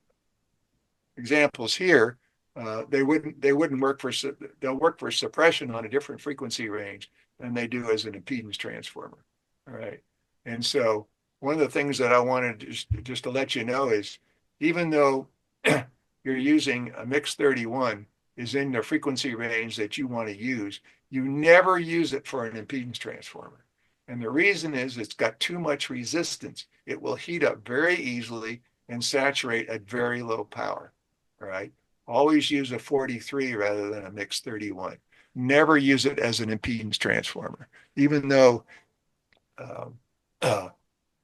examples here, they wouldn't work for they'll work for suppression on a different frequency range than they do as an impedance transformer. All right, and so one of the things that I wanted just to let you know is even though you're using a mix 31 is in the frequency range that you want to use, you never use it for an impedance transformer. And the reason is it's got too much resistance. It will heat up very easily and saturate at very low power. All right. Always use a 43 rather than a mix 31. Never use it as an impedance transformer, even though uh, uh,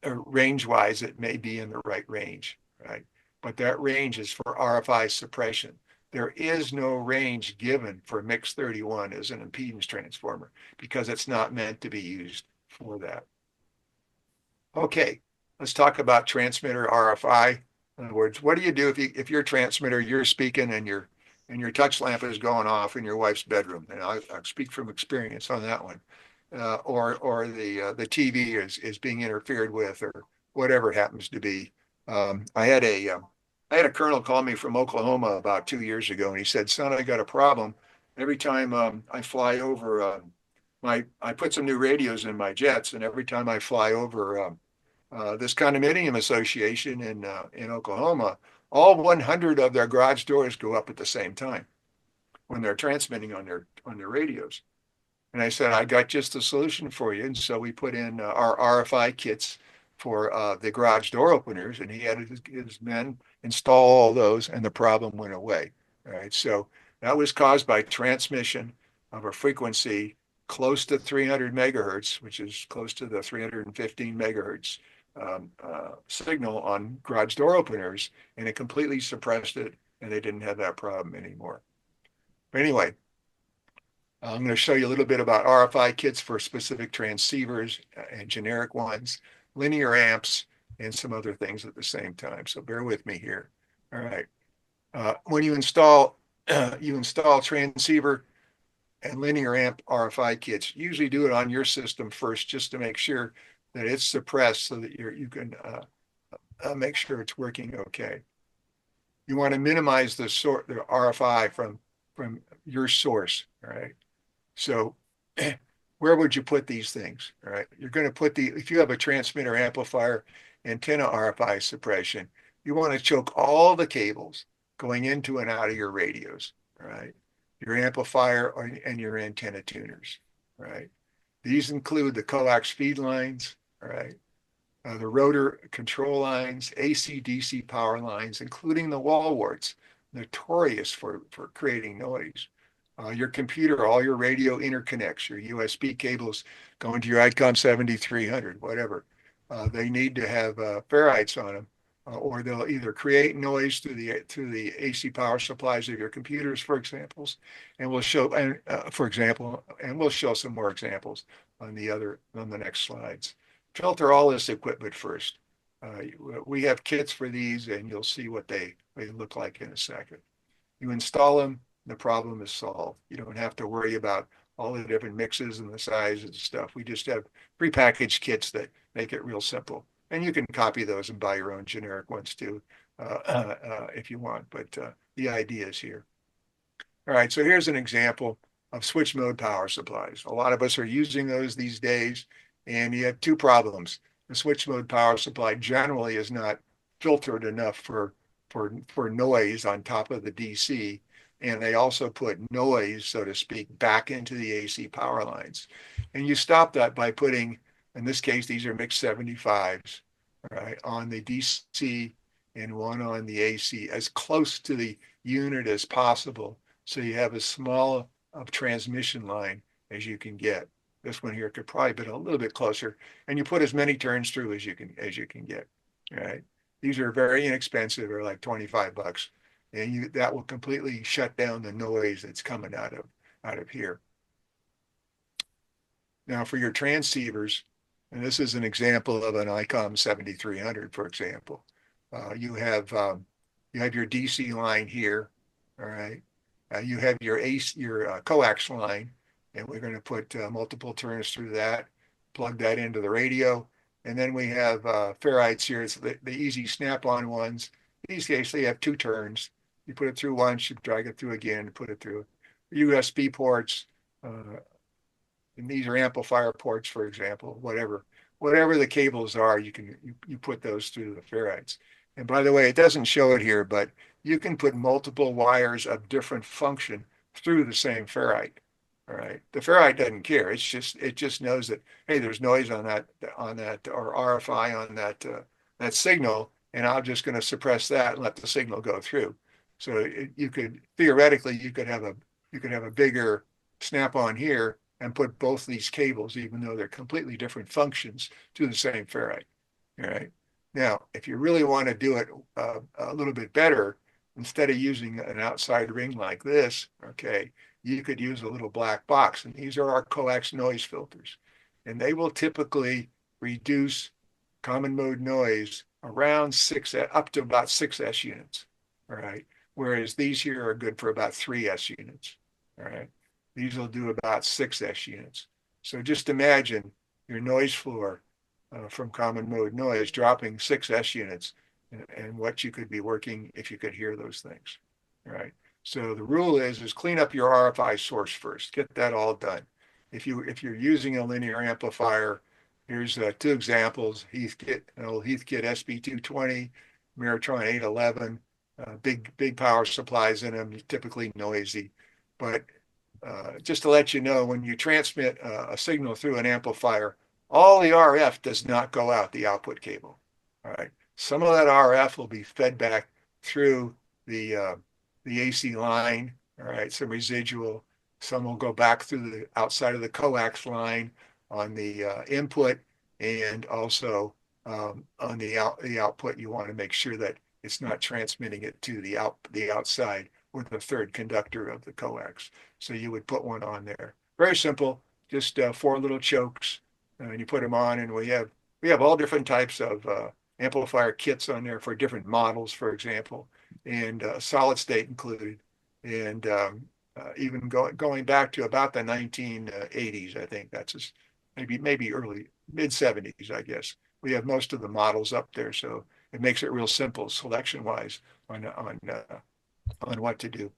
range wise it may be in the right range, right? But that range is for RFI suppression. There is no range given for mix 31 as an impedance transformer because it's not meant to be used for that. Okay, let's talk about transmitter RFI. In other words, what do you do if your transmitter, you're speaking and your touch lamp is going off in your wife's bedroom? And I speak from experience on that one. Or the TV is being interfered with, or whatever it happens to be. I had a colonel call me from Oklahoma about 2 years ago, and he said, "Son, I got a problem. Every time I fly over, I put some new radios in my jets, and every time I fly over this condominium association in Oklahoma, all 100 of their garage doors go up at the same time when they're transmitting on their radios." And I said, "I got just the solution for you." And so we put in our RFI kits for the garage door openers, and he had his men install all those, and the problem went away. All right. So that was caused by transmission of a frequency close to 300 megahertz, which is close to the 315 megahertz signal on garage door openers, and it completely suppressed it, and they didn't have that problem anymore. But anyway, I'm going to show you a little bit about RFI kits for specific transceivers and generic ones, linear amps, and some other things at the same time. So bear with me here. All right. When you install transceiver and linear amp RFI kits, usually do it on your system first, just to make sure that it's suppressed so that you can make sure it's working okay. You want to minimize the RFI from your source. All right. So where would you put these things? All right. You're going to put if you have a transmitter amplifier antenna RFI suppression, you want to choke all the cables going into and out of your radios. All right. Your amplifier and your antenna tuners. All right. These include the coax feed lines. All right. The rotor control lines, AC DC power lines, including the wall warts, notorious for creating noise. Your computer, all your radio interconnects, your USB cables going to your ICOM 7300, whatever. They need to have ferrites on them, or they'll either create noise through the AC power supplies of your computers, for examples, and we'll show and we'll show some more examples on the next slides. Filter all this equipment first. We have kits for these, and you'll see what they look like in a second. You install them, the problem is solved. You don't have to worry about all the different mixes and the sizes and stuff. We just have prepackaged kits that make it real simple. And you can copy those and buy your own generic ones too, if you want. But the idea is here. All right, so here's an example of switch mode power supplies. A lot of us are using those these days, and you have two problems. The switch mode power supply generally is not filtered enough for noise on top of the DC, and they also put noise, so to speak, back into the AC power lines. And you stop that by putting, in this case, these are mix 75s, right, on the DC and one on the AC, as close to the unit as possible, so you have as small of transmission line as you can get. This one here could probably be a little bit closer, and you put as many turns through as you can get. Right? These are very inexpensive, they're like 25 bucks, and that will completely shut down the noise that's coming out of here. Now for your transceivers, and this is an example of an ICOM 7300, for example. You have You have your DC line here, all right? You have your coax line, and we're going to put multiple turns through that, plug that into the radio, and then we have ferrites here. It's the easy snap-on ones. These basically have two turns. You put it through once, you drag it through again, put it through. USB ports, uh, and these are amplifier ports, for example, whatever the cables are, you put those through the ferrites. And by the way, it doesn't show it here, but you can put multiple wires of different function through the same ferrite. All right. The ferrite doesn't care. It just knows that, hey, there's noise on that or RFI on that signal, and I'm just going to suppress that and let the signal go through. So you could theoretically you could have a bigger snap on here and put both these cables, even though they're completely different functions, to the same ferrite. All right. Now, if you really want to do it a little bit better, instead of using an outside ring like this, okay, you could use a little black box. And these are our coax noise filters. And they will typically reduce common mode noise around up to about 6 S units. All right. Whereas these here are good for about 3 S units. All right. These will do about 6 S units. So just imagine your noise floor from common mode noise dropping 6 S units and what you could be working if you could hear those things. All right. So the rule is clean up your RFI source first. Get that all done. If you're using a linear amplifier, here's two examples: an old Heathkit SB220, Meritron 811, big power supplies in them, typically noisy, but just to let you know, when you transmit a signal through an amplifier, all the RF does not go out the output cable. All right. Some of that RF will be fed back through the AC line. All right. Some residual. Some will go back through the outside of the coax line on the input, and also on the output. You want to make sure that it's not transmitting it to the outside or the third conductor of the coax. So you would put one on there. Very simple, just 4 little chokes, and you put them on. And we have all different types of amplifier kits on there for different models, for example, and solid state included. And even going back to about the 1980s, I think that's just maybe early mid 70s, I guess. We have most of the models up there, so it makes it real simple selection wise on what to do.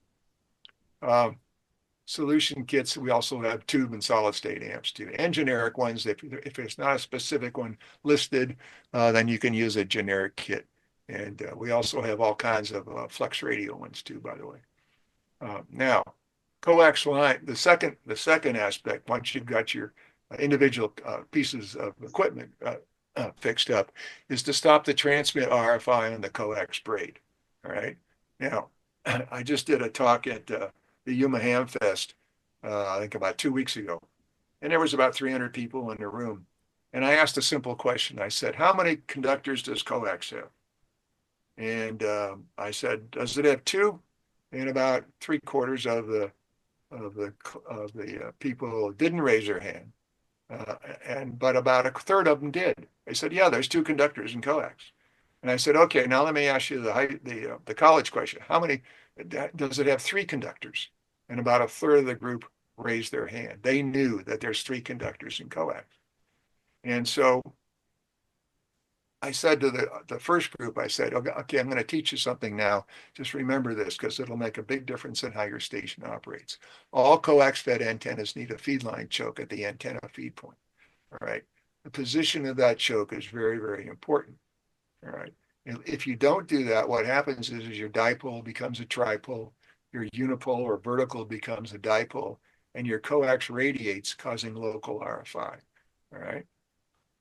Solution kits, we also have tube and solid state amps too, and generic ones. If there's not a specific one listed, then you can use a generic kit. And we also have all kinds of flex radio ones too, by the way. Now, coax line, the second aspect, once you've got your individual pieces of equipment fixed up, is to stop the transmit RFI on the coax braid. All right. Now, I just did a talk at the Yuma Ham Fest, I think about 2 weeks ago, and there was about 300 people in the room. And I asked a simple question. I said, "How many conductors does coax have?" And I said, "Does it have two?" And about 3/4 of the people didn't raise their hand, but about 1/3 of them did. They said, "Yeah, there's two conductors in coax." And I said, "Okay, now let me ask you the college question. How many does it have three conductors?" And about 1/3 of the group raised their hand. They knew that there's three conductors in coax. And so I said to the first group, I said, "Okay, I'm going to teach you something now. Just remember this, because it'll make a big difference in how your station operates. All coax-fed antennas need a feed line choke at the antenna feed point. All right. The position of that choke is very, very important. All right. And if you don't do that, what happens is your dipole becomes a tripole, your unipole or vertical becomes a dipole, and your coax radiates, causing local RFI. All right.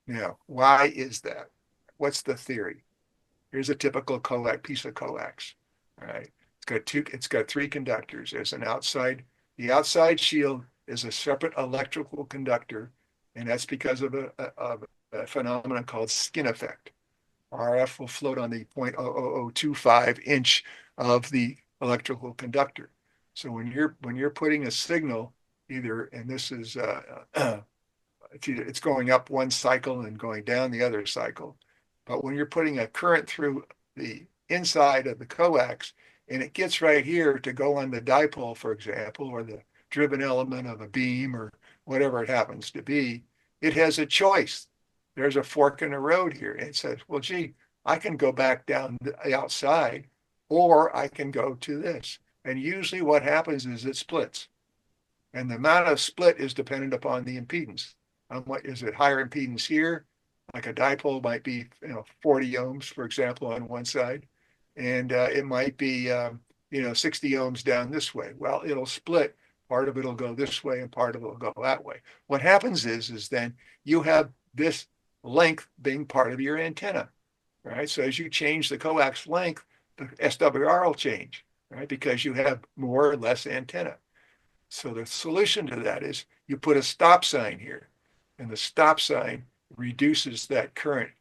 Now, why is that? What's the theory? Here's a typical piece of coax. All right. It's got three conductors. There's the outside shield is a separate electrical conductor, and that's because of a phenomenon called skin effect. RF will float on the 0.00025 inch of the electrical conductor. So when you're putting a signal, and this is it's going up one cycle and going down the other cycle, but when you're putting a current through the inside of the coax, and it gets right here to go on the dipole, for example, or the driven element of a beam or whatever it happens to be, it has a choice. There's a fork in the road here. And it says, well, gee, I can go back down the outside, or I can go to this. And usually what happens is it splits. And the amount of split is dependent upon the impedance. What is it, higher impedance here? Like a dipole might be 40 ohms, for example, on one side. And it might be 60 ohms down this way. Well, it'll split. Part of it will go this way and part of it will go that way. What happens is then you have this length being part of your antenna, right? So as you change the coax length, the SWR will change, right? Because you have more or less antenna. So the solution to that is you put a stop sign here, and the stop sign reduces that current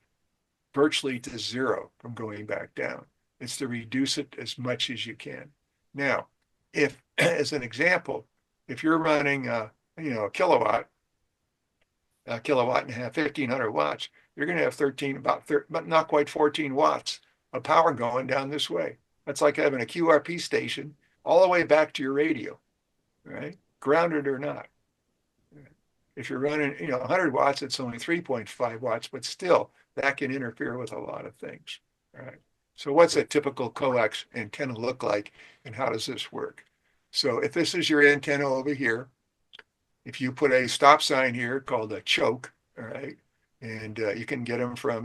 virtually to zero from going back down. It's to reduce it as much as you can. Now, if, as an example, if you're running a kilowatt and a half, 1,500 watts, you're going to have but not quite 14 watts of power going down this way. That's like having a QRP station all the way back to your radio, right? Grounded or not. If you're running, 100 watts, it's only 3.5 watts, but still that can interfere with a lot of things, right? So what's a typical coax antenna look like, and how does this work? So if this is your antenna over here, if you put a stop sign here called a choke, all right, and you can get them from,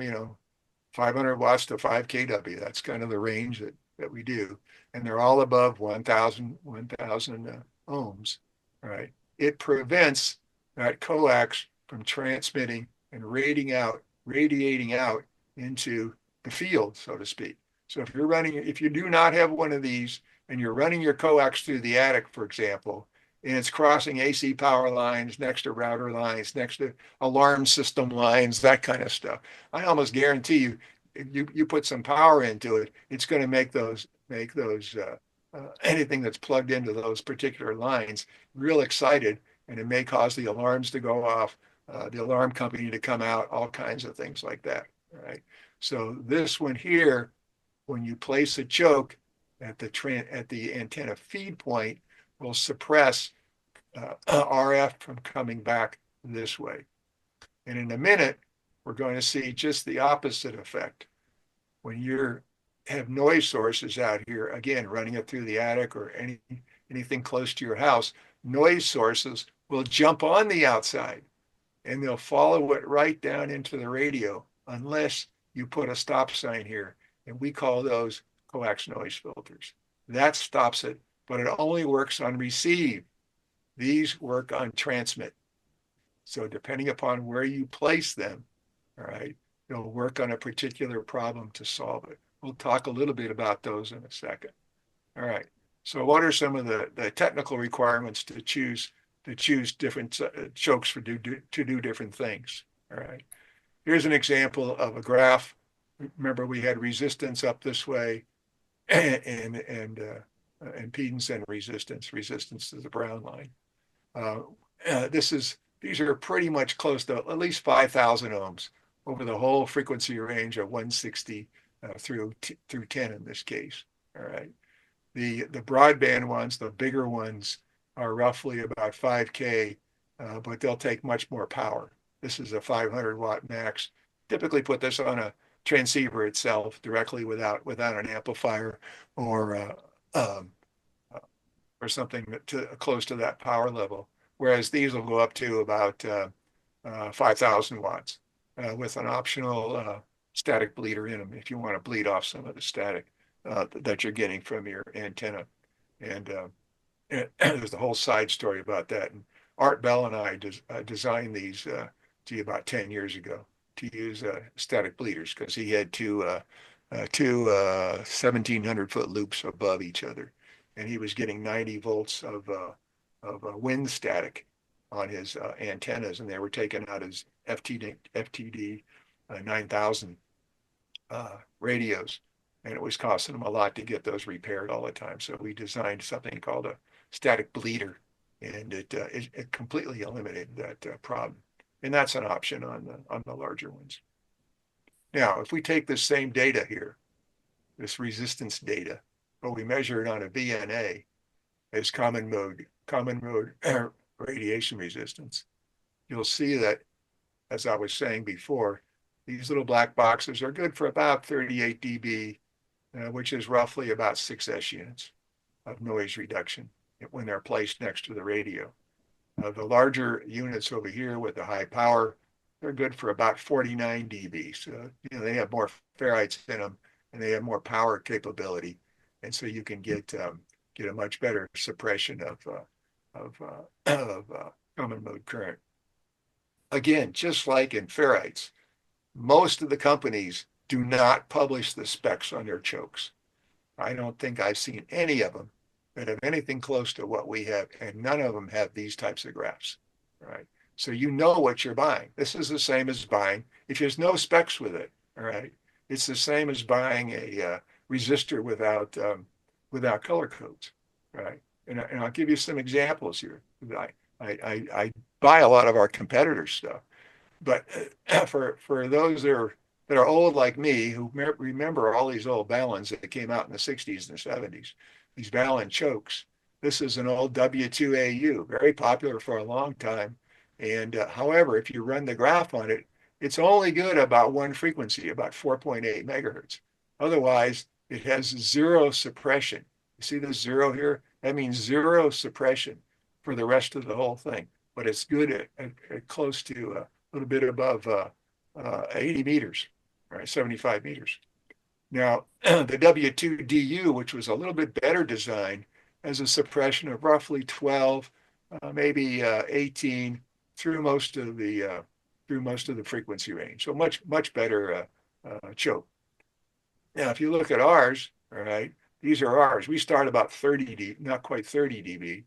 500 watts to 5 kW. That's kind of the range that we do. And they're all above 1,000 ohms, all right? It prevents that coax from transmitting and radiating out into the field, so to speak. So if you do not have one of these and you're running your coax through the attic, for example, and it's crossing AC power lines, next to router lines, next to alarm system lines, that kind of stuff, I almost guarantee you, if you put some power into it, it's going to make those anything that's plugged into those particular lines real excited, and it may cause the alarms to go off, the alarm company to come out, all kinds of things like that, right? So this one here, when you place a choke at the antenna feed point, will suppress RF from coming back this way. And in a minute, we're going to see just the opposite effect. When you have noise sources out here, again, running it through the attic or anything close to your house, noise sources will jump on the outside and they'll follow it right down into the radio unless you put a stop sign here. And we call those coax noise filters. That stops it, but it only works on receive. These work on transmit. So depending upon where you place them, all right, they'll work on a particular problem to solve it. We'll talk a little bit about those in a second. All right. So what are some of the technical requirements to choose different chokes to do different things? All right. Here's an example of a graph. Remember, we had resistance up this way, and impedance and resistance. Resistance to the brown line. These are pretty much close to at least 5,000 ohms over the whole frequency range of 160 through 10 in this case. All right. The broadband ones, the bigger ones, are roughly about 5K, but they'll take much more power. This is a 500 watt max. Typically put this on a transceiver itself directly without an amplifier or something close to that power level. Whereas these will go up to about 5,000 watts with an optional static bleeder in them if you want to bleed off some of the static that you're getting from your antenna. And there's the whole side story about that. And Art Bell and I designed these about 10 years ago to use static bleeders because he had two 1,700 foot loops above each other, and he was getting 90 volts of wind static on his antennas, and they were taking out his FTD 9000 radios, and it was costing him a lot to get those repaired all the time. So we designed something called a static bleeder, and it completely eliminated that problem. And that's an option on the larger ones. Now, if we take this same data here, this resistance data, but we measure it on a VNA as common mode radiation resistance, you'll see that, as I was saying before, these little black boxes are good for about 38 dB, which is roughly about 6S units of noise reduction when they're placed next to the radio. The larger units over here with the high power, they're good for about 49 dB. So, they have more ferrites in them and they have more power capability. And so you can get a much better suppression of common mode current. Again, just like in ferrites, most of the companies do not publish the specs on their chokes. I don't think I've seen any of them that have anything close to what we have, and none of them have these types of graphs, right? So you know what you're buying. This is the same as buying, if there's no specs with it, all right? It's the same as buying a resistor without color codes, right? And I'll give you some examples here. I buy a lot of our competitors' stuff, but for those that are old like me, who remember all these old Ballons that came out in the 60s and the 70s, these Ballon chokes. This is an old W2AU, very popular for a long time. And however, if you run the graph on it, it's only good about one frequency, about 4.8 megahertz. Otherwise, it has zero suppression. You see the zero here? That means zero suppression for the rest of the whole thing. But it's good at close to a little bit above 80 meters, right, 75 meters. Now, the W2DU, which was a little bit better designed, has a suppression of roughly 12, maybe 18 through most of the frequency range. So much better choke. Now, if you look at ours, all right, these are ours. We start about 30 dB, not quite 30 dB,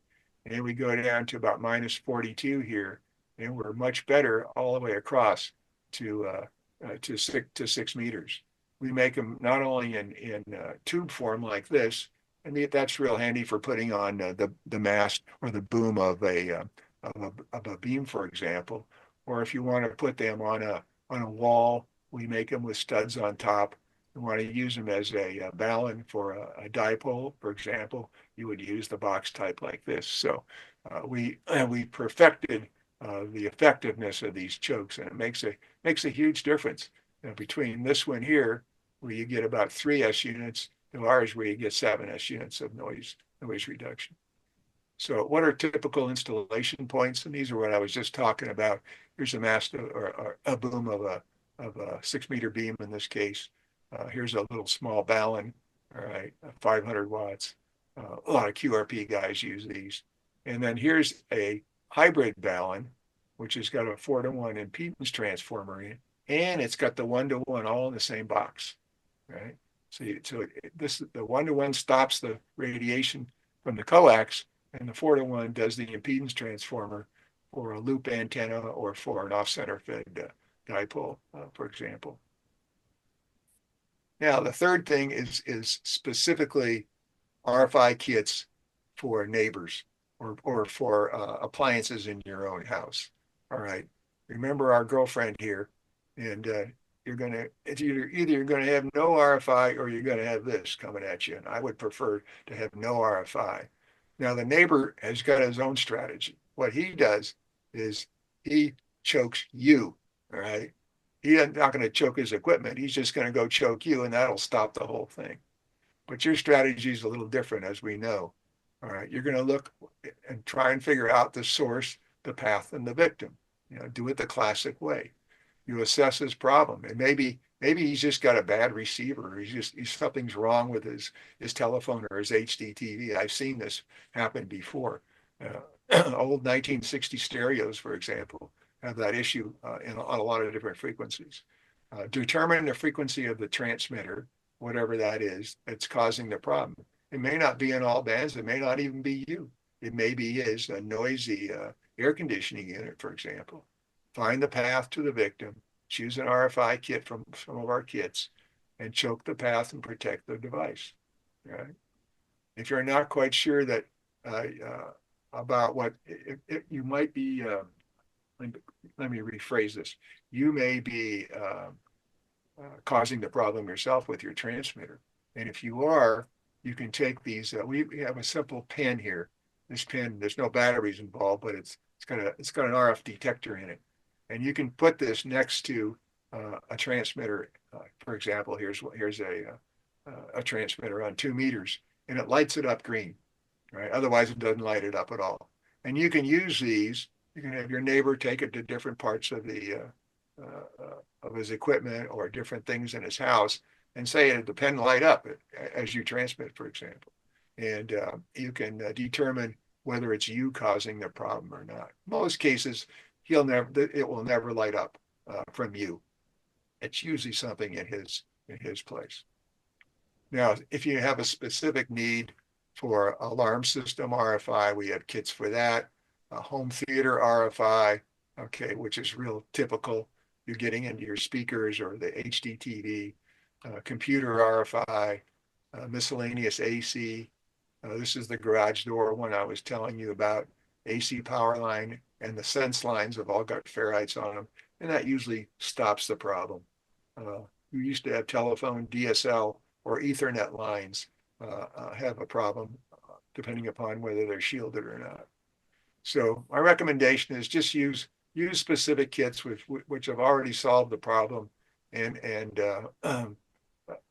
and we go down to about minus 42 here, and we're much better all the way across to 6 meters. We make them not only in tube form like this, and that's real handy for putting on the mast or the boom of a beam, for example. Or if you want to put them on a wall, we make them with studs on top. You want to use them as a Ballon for a dipole, for example, you would use the box type like this. So we perfected the effectiveness of these chokes, and it makes a huge difference between this one here, where you get about 3S units, to ours where you get 7S units of noise reduction. So what are typical installation points? And these are what I was just talking about. Here's a mast or a boom of a 6 meter beam in this case. Here's a little small Ballon, all right, 500 watts. A lot of QRP guys use these. And then here's a hybrid Ballon, which has got a 4-to-1 impedance transformer in, and it's got the 1-to-1 all in the same box, right? So the 1-to-1 stops the radiation from the coax, and the 4-to-1 does the impedance transformer for a loop antenna or for an off-center fed dipole, for example. Now, the third thing is specifically RFI kits for neighbors or for appliances in your own house. All right. Remember our girlfriend here, and it's either you're gonna have no RFI or you're gonna have this coming at you. And I would prefer to have no RFI. Now the neighbor has got his own strategy. What he does is he chokes you. All right. He's not going to choke his equipment. He's just going to go choke you, and that'll stop the whole thing. But your strategy is a little different, as we know. All right, you're going to look and try and figure out the source, the path, and the victim. Do it the classic way. You assess his problem, and maybe he's just got a bad receiver, or something's wrong with his telephone or his HD TV. I've seen this happen before. Old 1960 stereos, for example, have that issue on a lot of different frequencies. Determine the frequency of the transmitter, whatever that is, that's causing the problem. It may not be in all bands. It may not even be you. It may be his noisy air conditioning unit, for example. Find the path to the victim, choose an RFI kit from some of our kits, and choke the path and protect the device. Right? If you're not quite sure that about what you might be, let me rephrase this. You may be causing the problem yourself with your transmitter, And if you are, you can take these. We have a simple pen here. This pen, there's no batteries involved, but it's got an RF detector in it, and you can put this next to a transmitter. For example, here's a transmitter on 2 meters, and it lights it up green. Right? Otherwise, it doesn't light it up at all. And you can use these. You can have your neighbor take it to different parts of of his equipment or different things in his house, and say the pen light up as you transmit, for example. And you can determine whether it's you causing the problem or not. Most cases, it will never light up from you. It's usually something in his place. Now, if you have a specific need for alarm system RFI, we have kits for that. Home theater RFI, okay, which is real typical. You're getting into your speakers or the HDTV, computer RFI, miscellaneous AC. This is the garage door one I was telling you about. AC power line and the sense lines have all got ferrites on them, and that usually stops the problem. You used to have telephone, DSL, or Ethernet lines have a problem depending upon whether they're shielded or not. So my recommendation is just use specific kits which have already solved the problem, and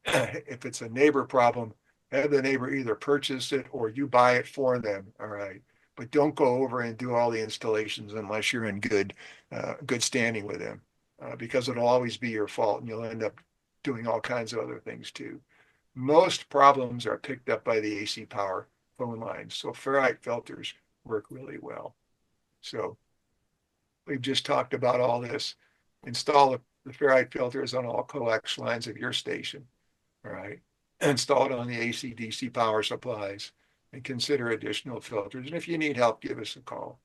if it's a neighbor problem, have the neighbor either purchase it or you buy it for them. All right, but don't go over and do all the installations unless you're in good standing with them, because it'll always be your fault, and you'll end up doing all kinds of other things too. Most problems are picked up by the AC power phone lines, so ferrite filters work really well. So we've just talked about all this. Install the ferrite filters on all coax lines of your station. All right. Install it on the AC/DC power supplies and consider additional filters. And if you need help, give us a call.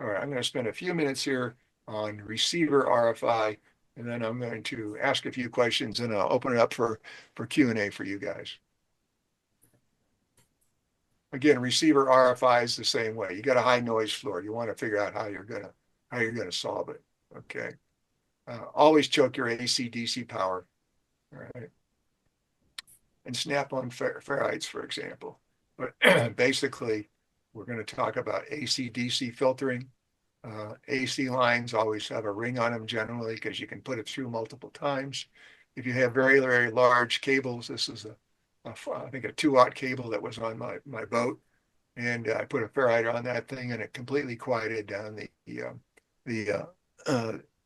All right. I'm going to spend a few minutes here on receiver RFI, and then I'm going to ask a few questions, and I'll open it up for Q&A for you guys. Again, receiver RFI is the same way. You got a high noise floor. You want to figure out how you're gonna solve it. Okay. Always choke your AC/DC power. All right. And snap-on ferrites, for example. But basically, we're going to talk about AC/DC filtering. AC lines always have a ring on them generally because you can put it through multiple times. If you have very, very large cables, this is I think a 2-aught cable that was on my boat, and I put a ferrite on that thing, and it completely quieted down the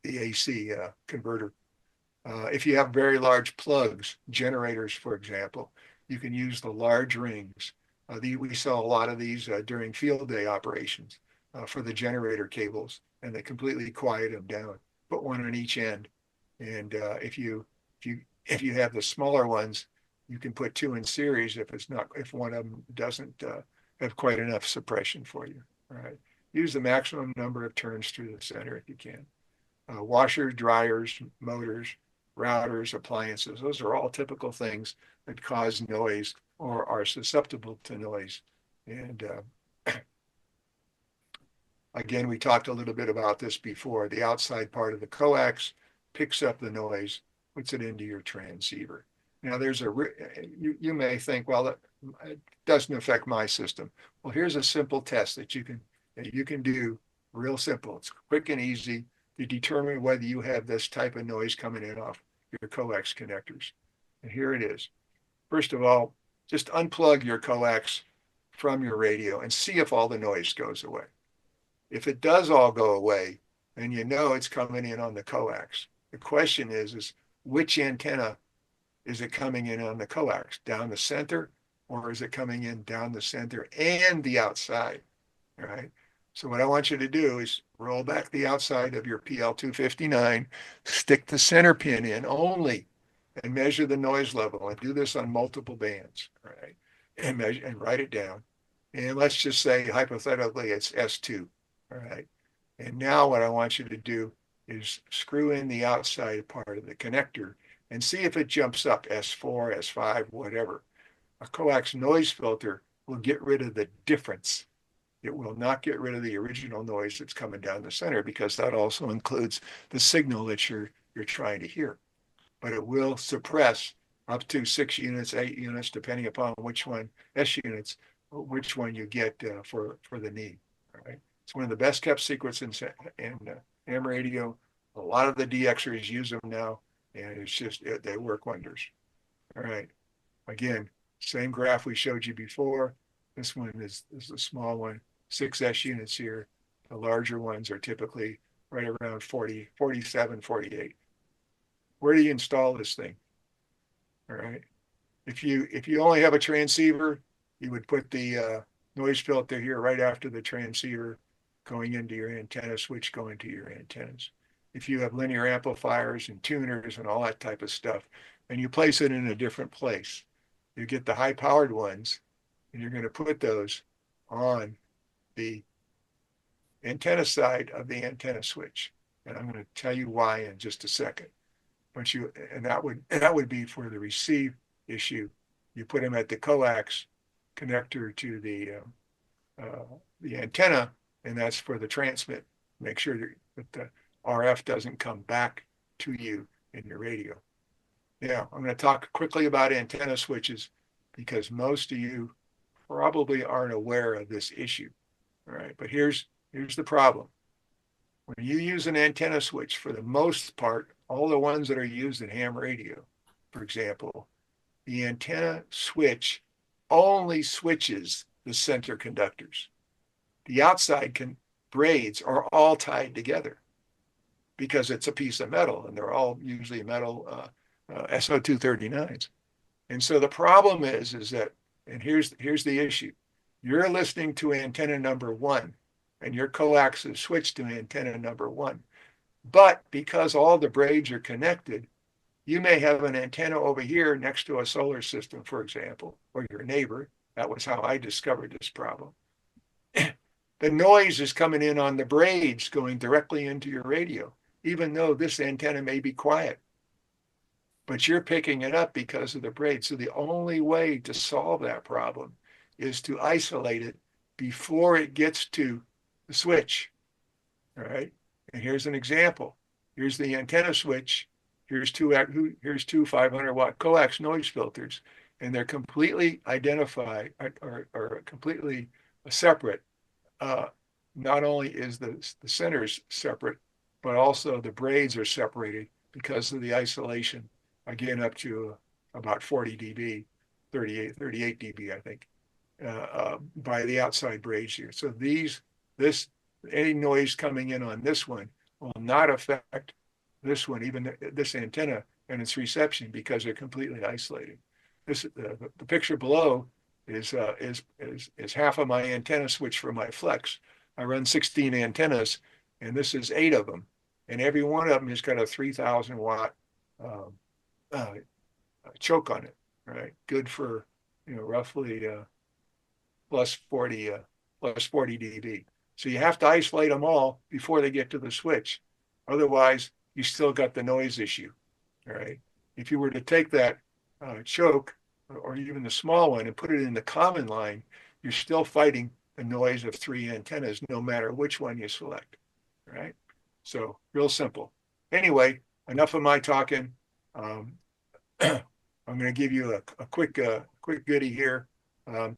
AC converter. If you have very large plugs, generators, for example, you can use the large rings. We saw a lot of these during field day operations for the generator cables, and they completely quiet them down. Put one on each end, and if you have the smaller ones, you can put two in series if one of them doesn't have quite enough suppression for you. All right. Use the maximum number of turns through the center if you can. Washers, dryers, motors, routers, appliances, those are all typical things that cause noise or are susceptible to noise. And again, we talked a little bit about this before. The outside part of the coax picks up the noise, puts it into your transceiver. Now, you may think, well, it doesn't affect my system. Well, here's a simple test that you can do, real simple. It's quick and easy to determine whether you have this type of noise coming in off your coax connectors. And here it is. First of all, just unplug your coax from your radio and see if all the noise goes away. If it does all go away, then you know it's coming in on the coax. The question is which antenna is it coming in on the coax? Down the center, or is it coming in down the center and the outside? All right. So what I want you to do is roll back the outside of your PL259, stick the center pin in only, and measure the noise level, and do this on multiple bands, all right? And measure and write it down. And let's just say hypothetically it's S2, all right? And now what I want you to do is screw in the outside part of the connector and see if it jumps up S4, S5, whatever. A coax noise filter will get rid of the difference. It will not get rid of the original noise that's coming down the center, because that also includes the signal that you're trying to hear. But it will suppress up to 6 units, 8 units, depending upon which one, S units, which one you get for the knee. All right. It's one of the best kept secrets in ham radio. A lot of the DXers use them now, and it's just, they work wonders. All right. Again, same graph we showed you before. This one is a small one, 6S units here. The larger ones are typically right around 40, 47, 48. Where do you install this thing? All right. If you only have a transceiver, you would put the noise filter here right after the transceiver going into your antenna switch, going to your antennas. If you have linear amplifiers and tuners and all that type of stuff, and you place it in a different place, you get the high powered ones, and you're going to put those on the antenna side of the antenna switch. And I'm going to tell you why in just a second. And that would be for the receive issue. You put them at the coax connector to the antenna, and that's for the transmit. Make sure that the RF doesn't come back to you in your radio. Now, I'm going to talk quickly about antenna switches because most of you probably aren't aware of this issue. All right, but here's the problem. When you use an antenna switch, for the most part, all the ones that are used in ham radio, for example, the antenna switch only switches the center conductors. The outside braids are all tied together because it's a piece of metal, and they're all usually metal SO239s. And so the problem is that, and here's the issue. You're listening to antenna number one, and your coax is switched to antenna number one. But because all the braids are connected, you may have an antenna over here next to a solar system, for example, or your neighbor. That was how I discovered this problem. The noise is coming in on the braids going directly into your radio, even though this antenna may be quiet. But you're picking it up because of the braids. So the only way to solve that problem is to isolate it before it gets to the switch. All right. And here's an example. Here's the antenna switch. Here's two 500-watt coax noise filters, and they're completely identified or completely separate. Not only is the centers separate, but also the braids are separated because of the isolation, again, up to about 40 dB, 38 dB, I think, by the outside braids here. So any noise coming in on this one will not affect this one, even this antenna and its reception, because they're completely isolated. The picture below is half of my antenna switch for my flex. I run 16 antennas, and this is 8 of them, and every one of them has got a 3,000 watt choke on it. Right, good for roughly plus 40 dB. So you have to isolate them all before they get to the switch. Otherwise, you still got the noise issue. All right. If you were to take that choke or even the small one and put it in the common line, you're still fighting the noise of 3 antennas, no matter which one you select. All right. So real simple. Anyway, enough of my talking. I'm going to give you a quick goodie here. The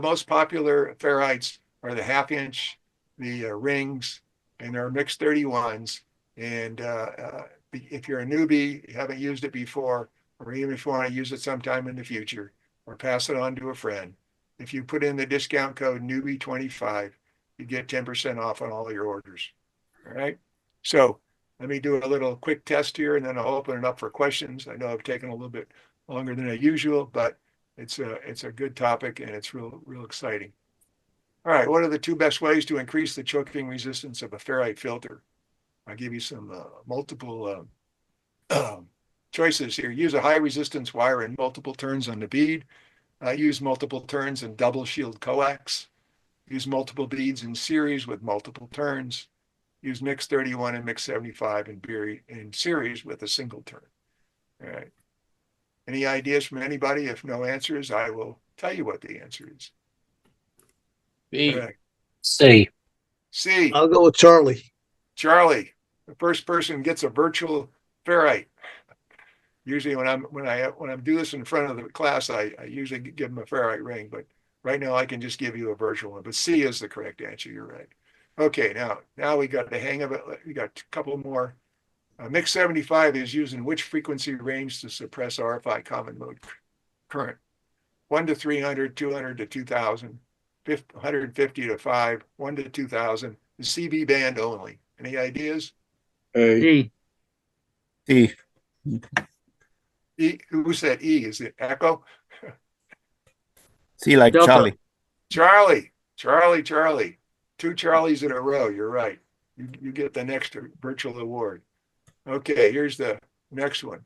most popular ferrites are the 1/2 inch, the rings, and they're mixed 31s. And if you're a newbie, you haven't used it before, or even if you want to use it sometime in the future, or pass it on to a friend, if you put in the discount code newbie25, you get 10% off on all your orders. All right. So let me do a little quick test here, and then I'll open it up for questions. I know I've taken a little bit longer than usual, but it's a good topic, and it's real exciting. All right, what are the 2 best ways to increase the choking resistance of a ferrite filter? I'll give you some multiple choices here. Use a high resistance wire in multiple turns on the bead. Use multiple turns in double shield coax. Use multiple beads in series with multiple turns. Use mix 31 and mix 75 in series with a single turn. All right. Any ideas from anybody? If no answers, I will tell you what the answer is. B. Right. C. C. I'll go with Charlie. Charlie. The first person gets a virtual ferrite. Usually when I'm do this in front of the class, I usually give them a ferrite ring, but right now I can just give you a virtual one. But C is the correct answer. You're right. Okay, now we got the hang of it. We got a couple more. Mix 75 is used in which frequency range to suppress RFI common mode current? 1 to 300, 200 to 2000, 150 to 5, 1 to 2000, the CB band only. Any ideas? A. D. D. E, who said E? Is it Echo? C like Delta. Charlie. Charlie. Two Charlies in a row. You're right. You get the next virtual award. Okay, here's the next one.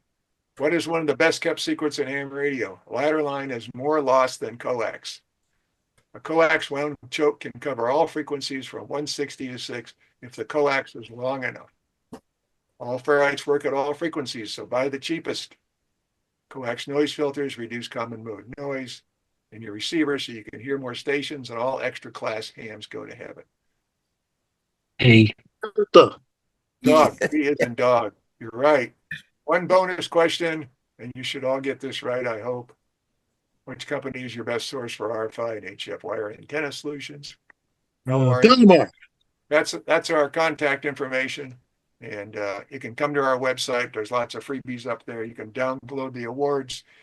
What is one of the best kept secrets in ham radio? Ladder line has more loss than coax. A coax wound choke can cover all frequencies from 160 to 6 if the coax is long enough. All ferrites work at all frequencies, so buy the cheapest. Coax noise filters reduce common mode noise in your receiver so you can hear more stations, and all extra class hams go to heaven. A. Delta. Dog, he isn't dog. You're right. One bonus question, and you should all get this right, I hope. Which company is your best source for RFI and HF wire antenna solutions? Palomar. Palomar. That's our contact information. And you can come to our website. There's lots of freebies up there. You can download the awards.